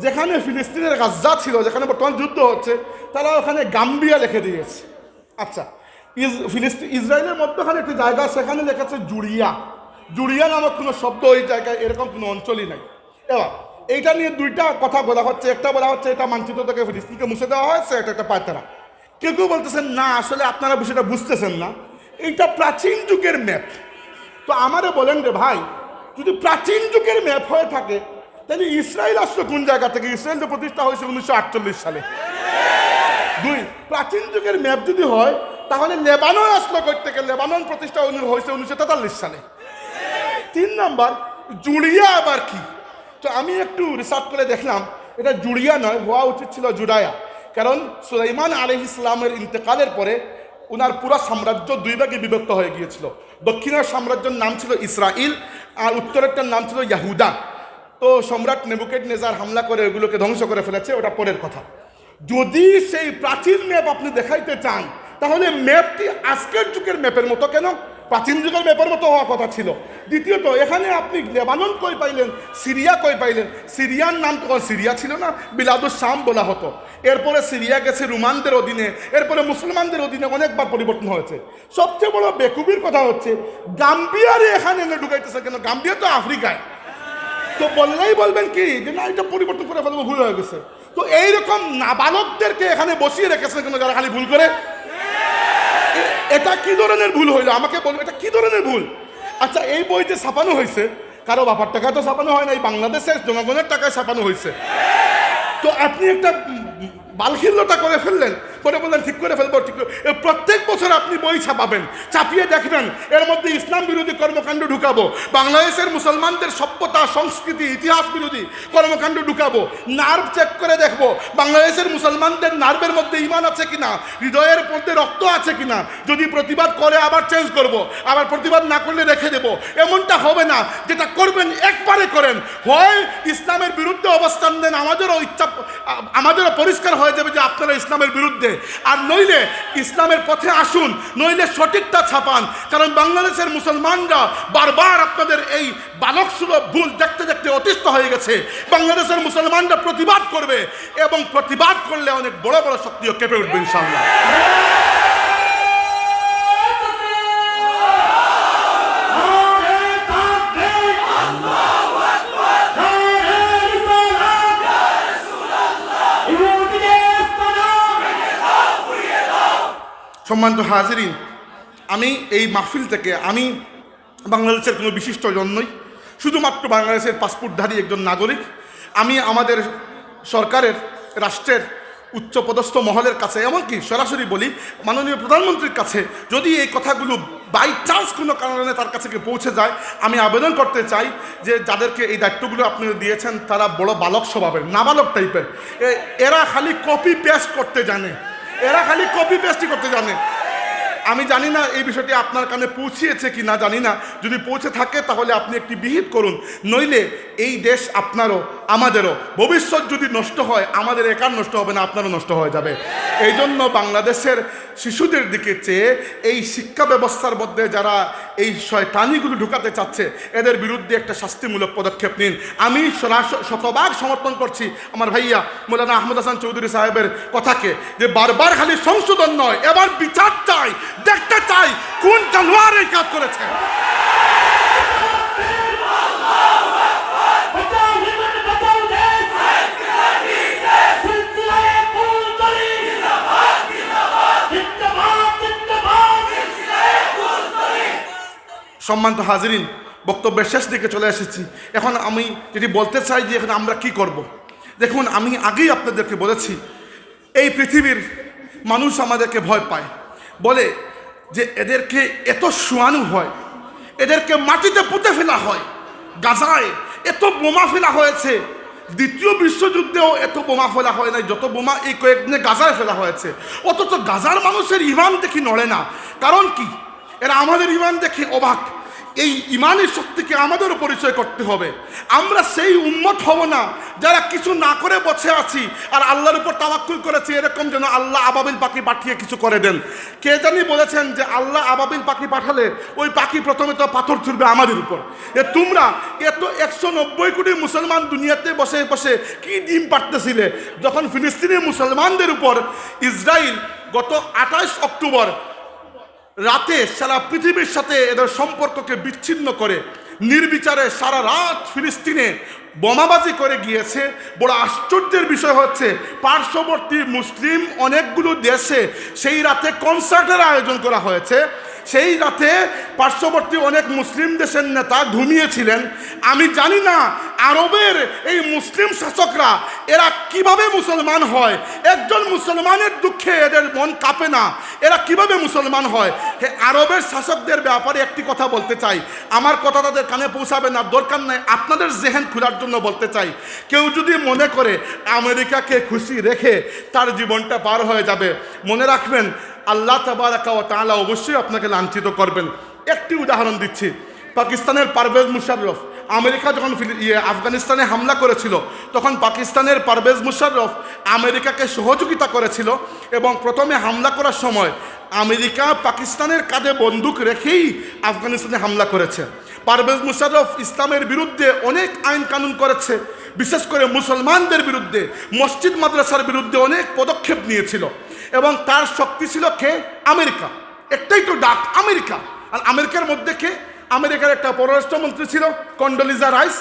যেখানে ফিলিস্তিনের গাজ্জা ছিল, যেখানে বর্তমান যুদ্ধ হচ্ছে, তারা ওখানে গাম্বিয়া লিখে দিয়েছে। আচ্ছা, ইসরায়েলের মধ্যখানে একটি জায়গা, সেখানে লেখেছে জুড়িয়া নামক কোনো শব্দ ওই জায়গায়, এরকম কোনো অঞ্চলই নাই। এবার এইটা নিয়ে দুইটা কথা বলা হচ্ছে। একটা বলা হচ্ছে এটা মানচিত্র থেকে ফিলিস্তিনকে মুছে দেওয়া হয়েছে, একটা পায়তারা। কেউ কেউ বলতেছেন না, আসলে আপনারা বিষয়টা বুঝতেছেন না, এইটা প্রাচীন যুগের ম্যাপ। তো আমারে বলেন রে ভাই, যদি প্রাচীন যুগের ম্যাপ হয়ে থাকে, তাহলে ইসরায়েল আসলো কোন জায়গা থেকে? ইসরায়েল তো প্রতিষ্ঠা হয়েছে 1948 সালে। দুই, প্রাচীন যুগের ম্যাপ যদি হয়, তাহলে লেবানন আসলো কই থেকে? লেবানন প্রতিষ্ঠা হয়েছে 1943 সালে। 3 নাম্বার, জুড়িয়া আবার কি? তো আমি একটু রিসার্চ করে দেখলাম, এটা জুড়িয়া নয়, হওয়া উচিত ছিল জুডায়া। কারণ সুলাইমান আলাইহিস সালামের ইন্তেকালের পরে ওনার পুরো সাম্রাজ্য দুই ভাগে বিভক্ত হয়ে গিয়েছিল। দক্ষিণের সাম্রাজ্যের নাম ছিল ইসরাইল, আর উত্তরেরটার নাম ছিল ইয়াহুদা। তো সম্রাট নেবুকাদনেজার হামলা করে ওগুলোকে ধ্বংস করে ফেলেছে, ওটা পরের কথা। যদি সেই প্রাচীন ম্যাপ আপনি দেখাইতে চান, তাহলে ম্যাপটি আজকের যুগের ম্যাপের মতো কেন? প্রাচীন যুগের ম্যাপের মতো হওয়া কথা ছিল। দ্বিতীয়ত, এখানে আপনি লেবানন কই পাইলেন, সিরিয়া কই পাইলেন? সিরিয়ার নাম তখন সিরিয়া ছিল না, বিলাদুস শাম বলা হতো। এরপরে সিরিয়া গেছে রোমানদের অধীনে, এরপরে মুসলমানদের অধীনে, অনেকবার পরিবর্তন হয়েছে। সবচেয়ে বড় বেকুবির কথা হচ্ছে, গাম্বিয়ারে এখানে এনে ঢুকাইতেছে কেন? গাম্বিয়া তো আফ্রিকায়। তো বললেই বলবেন কি যে না, এটা পরিবর্তন করে ফেলবো, ভুল হয়ে গেছে। তো এইরকম নাবালকদেরকে এখানে বসিয়ে রেখেছে কেন, যারা খালি ভুল করে? এটা কি ধরনের ভুল হইলো আমাকে বলবো, এটা কি ধরনের ভুল? আচ্ছা, এই বই যে ছাপানো হয়েছে, কারো বাবার টাকায় তো ছাপানো হয় না, এই বাংলাদেশের জনগণের টাকায় ছাপানো হয়েছে। তো আপনি একটা বালখিল্যতা করে ফেললেন, করে বললেন ঠিক করে ফেলবো, ঠিক করে। প্রত্যেক বছর আপনি বই ছাপাবেন, ছাপিয়ে দেখবেন এর মধ্যে ইসলাম বিরোধী কর্মকাণ্ড ঢুকাবো, বাংলাদেশের মুসলমানদের সভ্যতা, সংস্কৃতি, ইতিহাস বিরোধী কর্মকাণ্ড ঢুকাবো। নার্ভ চেক করে দেখবো বাংলাদেশের মুসলমানদের নার্ভের মধ্যে ইমান আছে কিনা, হৃদয়ের মধ্যে রক্ত আছে কিনা। যদি প্রতিবাদ করে আবার চেঞ্জ করব, আবার প্রতিবাদ না করলে রেখে দেব। এমনটা হবে না। যেটা করবেন একবারে করেন, হয় ইসলামের বিরুদ্ধে অবস্থান নেন, আমাদেরও পরিষ্কার হয়ে যাবে যে আপনারা ইসলামের বিরুদ্ধে, আর নইলে ইসলামের পথে আসুন, নইলে সঠিকটা ছাপান। কারণ বাংলাদেশের মুসলমানরা বারবার আপনাদের এই বালক সুলভ ভুল দেখতে দেখতে অতিষ্ঠ হয়ে গেছে। বাংলাদেশের মুসলমানরা প্রতিবাদ করবে, এবং প্রতিবাদ করলে অনেক বড় বড় শক্তিও কেঁপে উঠবে ইনশাআল্লাহ। সম্মানিত হাজিরিন, আমি এই মাহফিল থেকে, আমি বাংলাদেশের কোনো বিশিষ্ট জন নই, শুধুমাত্র বাংলাদেশের পাসপোর্টধারী একজন নাগরিক। আমি আমাদের সরকারের রাষ্ট্রের উচ্চপদস্থ মহলের কাছে, এমনকি সরাসরি বলি মাননীয় প্রধানমন্ত্রীর কাছে, যদি এই কথাগুলো বাই চান্স কোনো কারণে তার কাছে পৌঁছে যায়, আমি আবেদন করতে চাই যে যাদেরকে এই দায়িত্বগুলো আপনি দিয়েছেন তারা বড় বালক স্বভাবের, নাবালক টাইপের। এরা খালি কপি পেস্ট করতে জানে, এরা খালি কপি পেস্টই করতে জানে। আমি জানি না এই বিষয়টি আপনার কানে পৌঁছিয়েছে কি না, জানি না। যদি পৌঁছে থাকে তাহলে আপনি একটি বিহিত করুন, নইলে এই দেশ আপনারও আমাদেরও, ভবিষ্যৎ যদি নষ্ট হয় আমাদের একার নষ্ট হবে না, আপনারও নষ্ট হয়ে যাবে। এই জন্য বাংলাদেশের শিশুদের দিকে চেয়ে এই শিক্ষা ব্যবস্থার মধ্যে যারা এই শয়তানিগুলো ঢুকাতে চাচ্ছে এদের বিরুদ্ধে একটা শাস্তিমূলক পদক্ষেপ নিন। আমি শতভাগ সমর্থন করছি আমার ভাইয়া মৌলানা আহমদ চৌধুরী সাহেবের কথাকে, যে বারবার খালি সংশোধন নয়, এবার বিচার চাই, দেখতে চাই কোন জানোয়ার এই কাজ করেছে। সম্মানিত হাজিরিন, বক্তব্যের শেষ দিকে চলে এসেছি। এখন আমি যেটি বলতে চাই যে এখন আমরা কি করব। দেখুন, আমি আগেই আপনাদেরকে বলেছি এই পৃথিবীর মানুষ আমাদেরকে ভয় পায়, বলে যে এদেরকে এত শোয়ানো হয়, এদেরকে মাটিতে পুঁতে ফেলা হয়। গাজায় এত বোমা ফেলা হয়েছে, দ্বিতীয় বিশ্বযুদ্ধেও এত বোমা ফেলা হয় নাই যত বোমা এই কয়েকদিনে গাজায় ফেলা হয়েছে। অথচ গাজার মানুষের ইমান দেখি নড়ে না। কারণ কি? এরা আমাদের ইমান দেখে অবাক। এই ইমানের শক্তিকে আমাদেরও পরিচয় করতে হবে। আমরা সেই উম্মত হব না যারা কিছু না করে বসে আছি আর আল্লাহর উপর তাওয়াক্কুল করেছি এরকম যেন আল্লাহ আবাবিল পাখি পাঠিয়ে কিছু করে দেন। কে জানি বলেছেন যে আল্লাহ আবাবিল পাখি পাঠালে ওই পাখি প্রথমে তো পাথর ছুড়বে আমাদের উপর। তোমরা এত 190 কোটি মুসলমান দুনিয়াতে বসে বসে কি ডিম পাড়তেছিলে যখন ফিলিস্তিনি মুসলমানদের উপর ইসরায়েল গত 28 অক্টোবর রাতে সারা পৃথিবীর সাথে এদের সম্পর্ককে বিচ্ছিন্ন করে নির্বিচারে সারা রাত ফিলিস্তিনে বোমাবাজি করে গিয়েছে। বড় আশ্চর্যের বিষয় হচ্ছে পার্শ্ববর্তী মুসলিম অনেকগুলো দেশে সেই রাতে কনসার্টের আয়োজন করা হয়েছে। সেই রাতে পার্শ্ববর্তী অনেক মুসলিম দেশের নেতা ঘুমিয়েছিলেন। আমি জানি না আরবের এই মুসলিম শাসকরা এরা কিভাবে মুসলমান হয়। একজন মুসলমানের দুঃখে এদের মন কাঁপে না, এরা কিভাবে মুসলমান হয়। আরবের শাসকদের ব্যাপারে একটি কথা বলতে চাই, আমার কথা তাদের কানে পৌঁছাবে না, দরকার নাই, আপনাদের জেহেন খোলার জন্য বলতে চাই। কেউ যদি মনে করে আমেরিকাকে খুশি রেখে তার জীবনটা পার হয়ে যাবে, মনে রাখবেন আল্লাহ তাবারাকা ওয়া তাআলা অবশ্যই আপনাকে লাঞ্ছিত করবেন। একটি উদাহরণ দিচ্ছি, পাকিস্তানের পারভেজ মুশাররফ আমেরিকা যখন আফগানিস্তানে হামলা করেছিল তখন পাকিস্তানের পারভেজ মুশাররফ আমেরিকাকে সহযোগিতা করেছিল এবং প্রথমে হামলা করার সময় আমেরিকা পাকিস্তানের কাঁধে বন্দুক রেখেই আফগানিস্তানে হামলা করেছে। পারভেজ মুশাররফ ইসলামের বিরুদ্ধে অনেক আইন কানুন করেছে, বিশেষ করে মুসলমানদের বিরুদ্ধে, মসজিদ মাদ্রাসার বিরুদ্ধে অনেক পদক্ষেপ নিয়েছিল এবং তার শক্তি ছিল কে? আমেরিকা। একটাই তো ডাক, আমেরিকা। আর আমেরিকার মধ্যে কে? আমেরিকার একটা পররাষ্ট্রমন্ত্রী ছিল কন্ডোলিজা রাইস,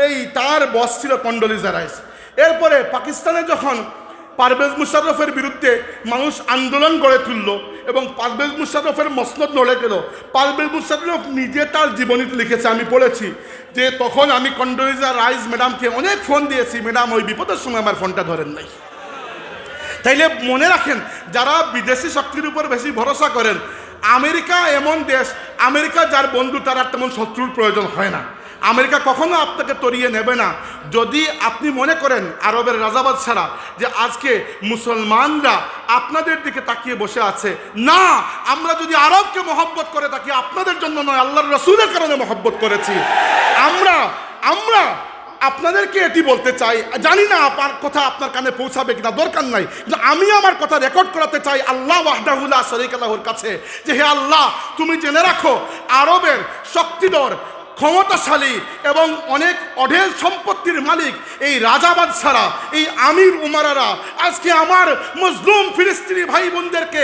এই তার বস ছিল কন্ডোলিজা রাইস। এরপরে পাকিস্তানে যখন পারভেজ মুশাররফের বিরুদ্ধে মানুষ আন্দোলন গড়ে তুলল এবং পারভেজ মুশাররফের মসনদ লড়ে গেল, পারভেজ মুশাররফ নিজে তার জীবনীতে লিখেছে, আমি পড়েছি যে তখন আমি কন্ডোলিজা রাইস ম্যাডামকে অনেক ফোন দিয়েছি, ম্যাডাম ওই বিপদের সময় আমার ফোনটা ধরেন নাই। তাইলে মনে রাখেন, যারা বিদেশি শক্তির উপর বেশি ভরসা করেন, আমেরিকা এমন দেশ, আমেরিকা যার বন্ধু তার আর তেমন শত্রুর প্রয়োজন হয় না। আমেরিকা কখনো আপনাকে তরিয়ে নেবে না যদি আপনি মনে করেন আরবের রাজাবাদ ছাড়া যে আজকে মুসলমানরা আপনাদের দিকে তাকিয়ে বসে আছে। না, আমরা যদি আরবকে মহব্বত করে থাকি আপনাদের জন্য নয়, আল্লাহর রাসূলের কারণে মহব্বত করেছি। আমরা আপনাদেরকে এটি বলতে চাই, জানি না আপনার কথা আপনার কানে পৌঁছাবে কিনা, দরকার নাই, কিন্তু আমি আমার কথা রেকর্ড করাতে চাই আল্লাহ ওয়াহদাহু লা শারীকা লাহুর কাছে, যে হে আল্লাহ, তুমি জেনে রাখো আরবের শক্তিধর, ক্ষমতাশালী এবং অনেক অঢেল সম্পত্তির মালিক এই রাজাবাদ ছাড়া এই আমির উমারারা আজকে আমার মজলুম ফিলিস্তিনি ভাই বোনদেরকে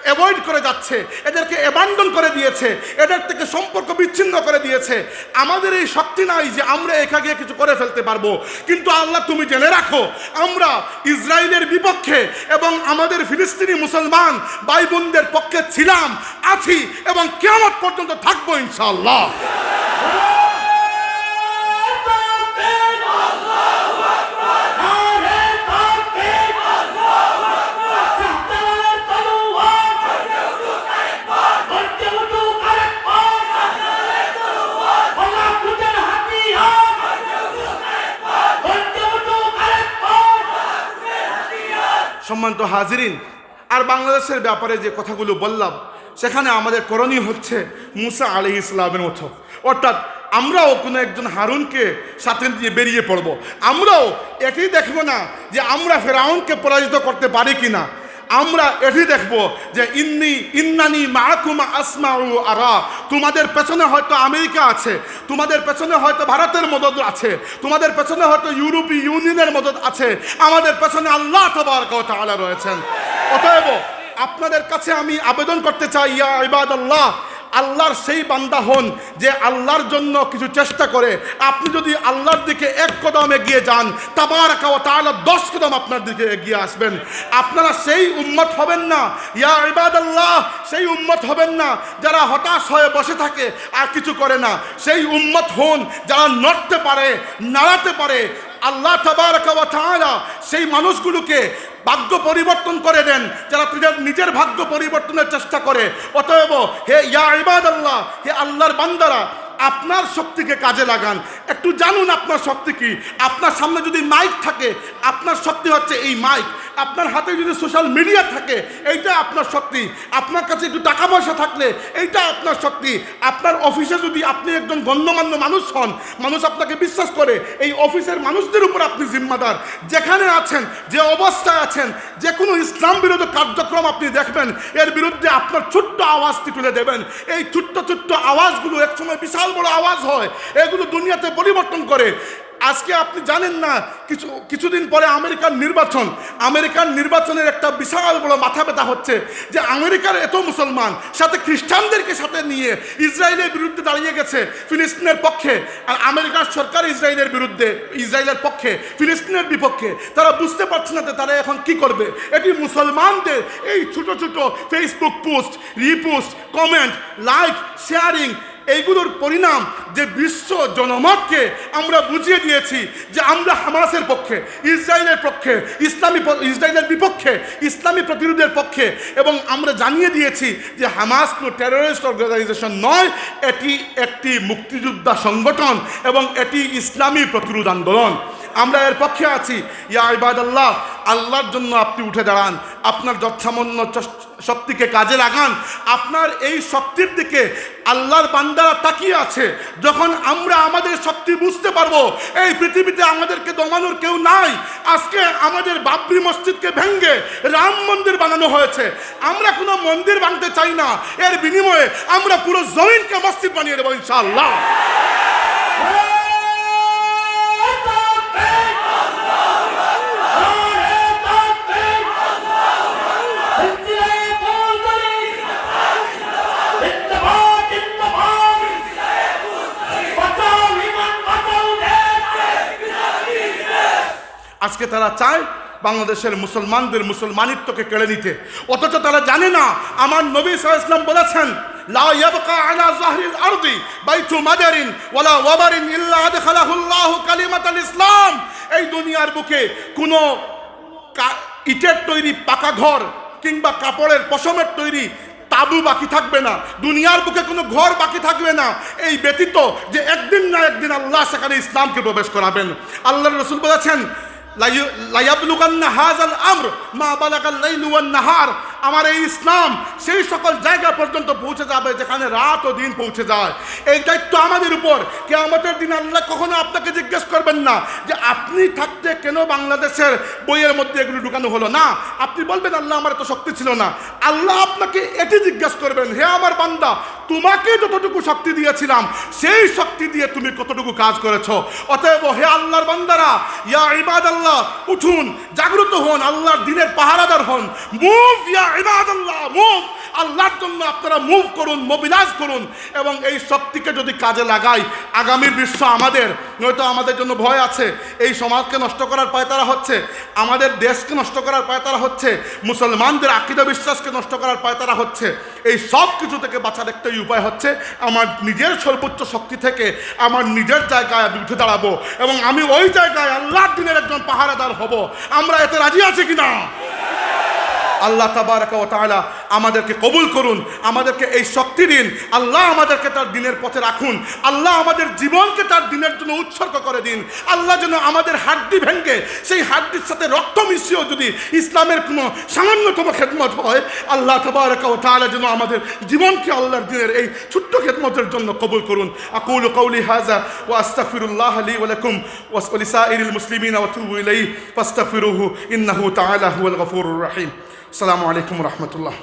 অ্যাভয়েড করে যাচ্ছে, এদেরকে অ্যাবান্ডন করে দিয়েছে, এদের থেকে সম্পর্ক বিচ্ছিন্ন করে দিয়েছে। আমাদের এই শক্তি নাই যে আমরা একা গিয়ে কিছু করে ফেলতে পারবো, কিন্তু আল্লাহ তুমি জেনে রাখো আমরা ইসরায়েলের বিপক্ষে এবং আমাদের ফিলিস্তিনি মুসলমান ভাই বোনদের পক্ষে ছিলাম, আছি এবং কিয়ামত পর্যন্ত থাকবো ইনশাআল্লাহ। সম্মানিত হাজিরিন, আর বাংলাদেশের ব্যাপারে যে কথাগুলো বললাম, সেখানে আমাদের করণীয় হচ্ছে মুসা আলাইহিস সালামের মতো, অর্থাৎ আমরাও কোনো একজন হারুনকে সাথে নিয়ে বেরিয়ে পড়ব। আমরাও এটি দেখব না যে আমরা ফেরাউনকে পরাজিত করতে পারি কিনা, আমরা এটি দেখব যে ইন্নানি মাআকুমা আসমাউ আরা। তোমাদের পেছনে হয়তো আমেরিকা আছে, তোমাদের পেছনে হয়তো ভারতের মদদ আছে, তোমাদের পেছনে হয়তো ইউরোপীয় ইউনিয়নের মদদ আছে, আমাদের পেছনে আল্লাহ তাবারক ওয়া তাআলা রয়েছেন। অতএব আপনাদের কাছে আমি আবেদন করতে চাই, ইয়া ইবাদাল্লাহ, আল্লাহর সেই বান্দা হন যে আল্লাহর জন্য কিছু চেষ্টা করে। আপনি যদি আল্লাহর দিকে এক কদম এগিয়ে যান, তাবারাকা ওয়া তাআলা 10 কদম আপনার দিকে এগিয়ে আসবেন। আপনারা সেই উম্মত হবেন না, ইয়া ইবাদাল্লাহ, সেই উম্মত হবেন না যারা হতাশ হয়ে বসে থাকে আর কিছু করে না। সেই উম্মত হন যারা নড়তে পারে, নাড়াতে পারে। আল্লাহ তাবারাকা ওয়া তাআলা সেই মানুষগুলোকে ভাগ্য পরিবর্তন করে দেন যারা নিজের ভাগ্য পরিবর্তনের চেষ্টা করে। অতএব হে ইয়া ইবাদাল্লাহ, হে আল্লাহর বান্দারা, আপনার শক্তিকে কাজে লাগান। একটু জানুন আপনার শক্তি কি। আপনার সামনে যদি মাইক থাকে, আপনার শক্তি হচ্ছে এই মাইক। আপনার হাতে যদি সোশ্যাল মিডিয়া থাকে, এইটা আপনার শক্তি। আপনার কাছে একটু টাকা পয়সা থাকলে এইটা আপনার শক্তি। আপনার অফিসে যদি আপনি একজন গণ্যমান্য মানুষ হন, মানুষ আপনাকে বিশ্বাস করে, এই অফিসের মানুষদের উপর আপনি জিম্মাদার। যেখানে আছেন, যে অবস্থায় আছেন, যে কোনো ইসলাম বিরোধী কার্যক্রম আপনি দেখবেন, এর বিরুদ্ধে আপনার ছোট্ট আওয়াজটি তুলে দেবেন। এই ছোট্ট ছোট্ট আওয়াজগুলো একসময় বিশাল বড় আওয়াজ হয়, এগুলো দুনিয়াতে পরিবর্তন করে। আজকে আপনি জানেন না, কিছুদিন পরে আমেরিকার নির্বাচনের একটা বিশাল বড় মাথা ব্যথা হচ্ছে যে আমেরিকার এত মুসলমান সাথে খ্রিস্টানদেরকে সাথে নিয়ে ইসরায়েলের বিরুদ্ধে দাঁড়িয়ে গেছে ফিলিস্তিনের পক্ষে, আর আমেরিকার সরকার ইসরায়েলের পক্ষে, ফিলিস্তিনের বিপক্ষে। তারা বুঝতে পারছে না যে তারা এখন কি করবে। এটি মুসলমানদের এই ছোট ছোট Facebook post, repost, comment, like, sharing, এইগুলোর পরিণাম যে বিশ্ব জনমতকে আমরা বুঝিয়ে দিয়েছি যে আমরা হামাসের পক্ষে, ইসরায়েলের পক্ষে, ইসরায়েলের বিপক্ষে, ইসলামী প্রতিরোধের পক্ষে। এবং আমরা জানিয়ে দিয়েছি যে হামাস কোনো টেররিস্ট অর্গানাইজেশন নয়, এটি একটি মুক্তিযোদ্ধা সংগঠন এবং এটি ইসলামী প্রতিরোধ আন্দোলন। আমরা এর পক্ষে আছি। ইয়া ইবাদাল্লাহ, আল্লাহর জন্য আপনি উঠে দাঁড়ান, আপনার যৎসামান্য শক্তিকে কাজে লাগান। আপনার এই শক্তির দিকে আল্লাহর বান্দারা তাকিয়ে আছে। যখন আমরা আমাদের শক্তি বুঝতে পারবো, এই পৃথিবীতে আমাদেরকে দমানোর কেউ নাই। আজকে আমাদের বাবরি মসজিদকে ভেঙে রাম মন্দির বানানো হয়েছে। আমরা কোনো মন্দির ভাঙতে চাই না, এর বিনিময়ে আমরা পুরো জমিনকে মসজিদ বানিয়ে দেবো ইনশাআল্লাহ। আজকে তারা চায় বাংলাদেশের মুসলমানদের মুসলমানিত্বকে কেড়ে নিতে, অথচ তারা জানে না আমার নবী সাল্লাল্লাহু আলাইহি ওয়াসাল্লাম বলেছেন, লা ইয়াবকা আলা যাহরিল আরদি বাইতু মাদারিন ওয়ালা ওয়াবারিন ইল্লা আদখালাহুল্লাহু কালিমাতাল ইসলাম। এই দুনিয়ার বুকে কোনো ইটের তৈরি পাকা ঘর কিংবা কাপড়ের পশমের তৈরি তাবু বাকি থাকবে না, দুনিয়ার বুকে কোনো ঘর বাকি থাকবে না, এই ব্যতীত যে একদিন না একদিন আল্লাহ সেখানে ইসলামকে প্রবেশ করাবেন। আল্লাহর রাসূল বলেছেন, লায়াবলুগান্না হাযাল আমর মা বালাগাল লাইলু ওয়ান নাহার। আমার এই ইসলাম সেই সকল জায়গা পর্যন্ত পৌঁছে যাবে যেখানে রাত ও দিন পৌঁছে যায়। এই দায়িত্ব আমাদের উপর। কিয়ামতের দিন আল্লাহ কখনো আপনাকে জিজ্ঞেস করবেন না যে আপনি থাকতে কেন বাংলাদেশের বইয়ের মধ্যে এগুলো ঢুকানো হলো না। আপনি বলবেন আল্লাহ আমার এত শক্তি ছিল না। আল্লাহ আপনাকে এটি জিজ্ঞেস করবেন, হে আমার বান্দা, তোমাকে যতটুকু শক্তি দিয়েছিলাম সেই শক্তি দিয়ে তুমি কতটুকু কাজ করেছো। অতএব হে আল্লাহর বান্দারা, ইয়া ইবাদাল্লাহ, উঠুন, জাগ্রত হন, আল্লাহর দ্বীনের পাহারাদার হন। মুভ ইয়া ইবাদাল্লাহ, মুভ। আল্লাহর জন্য আপনারা মুভ করুন, মোবিলাইজ করুন। এবং এই শক্তিকে যদি কাজে লাগাই, আগামীর বিশ্ব আমাদের। নয়তো আমাদের জন্য ভয় আছে, এই সমাজকে নষ্ট করার পায়তারা হচ্ছে, আমাদের দেশকে নষ্ট করার পায়তারা হচ্ছে, মুসলমানদের আকীদা বিশ্বাসকে নষ্ট করার পায়তারা হচ্ছে। এই সব কিছু থেকে বাঁচার একটাই উপায় হচ্ছে আমার নিজের সর্বোচ্চ শক্তি থেকে আমার নিজের জায়গায় আমি উঠে দাঁড়াবো এবং আমি ওই জায়গায় আল্লাহর দ্বীনের একজন পাহারাদার হব। আমরা এতে রাজি আছি কিনা? আল্লাহ তাবারাকা ওয়া তাআলা আমাদেরকে কবুল করুন, আমাদেরকে এই শক্তি দিন। আল্লাহ আমাদেরকে তার দিনের পথে রাখুন। আল্লাহ আমাদের জীবনকে তার দিনের জন্য উৎসর্গ করে দিন। আল্লাহ যেন আমাদের হাড্ডি ভেঙে সেই হাড্ডির সাথে রক্ত মিশিয়েও যদি ইসলামের কোনো সামান্যতম খেদমত হয়, আল্লাহ তাবারাকা ওয়া তাআলা যেন আমাদের জীবনকে আল্লাহর দিনের এই ছোট্ট খেদমতের জন্য কবুল করুন। আকুলু কওলি হাযা ওয়া আস্তাগফিরুল্লাহ লি ওয়া লাকুম ওয়া লিসাইরিল মুসলিমিনা ওয়া তুবু ইলাইহি ফাস্তাগফিরুহু ইন্নাহু তাআলা হুয়াল গফুরুর রহিম। আসসালামু আলাইকুম ওয়া রাহমাতুল্লাহ।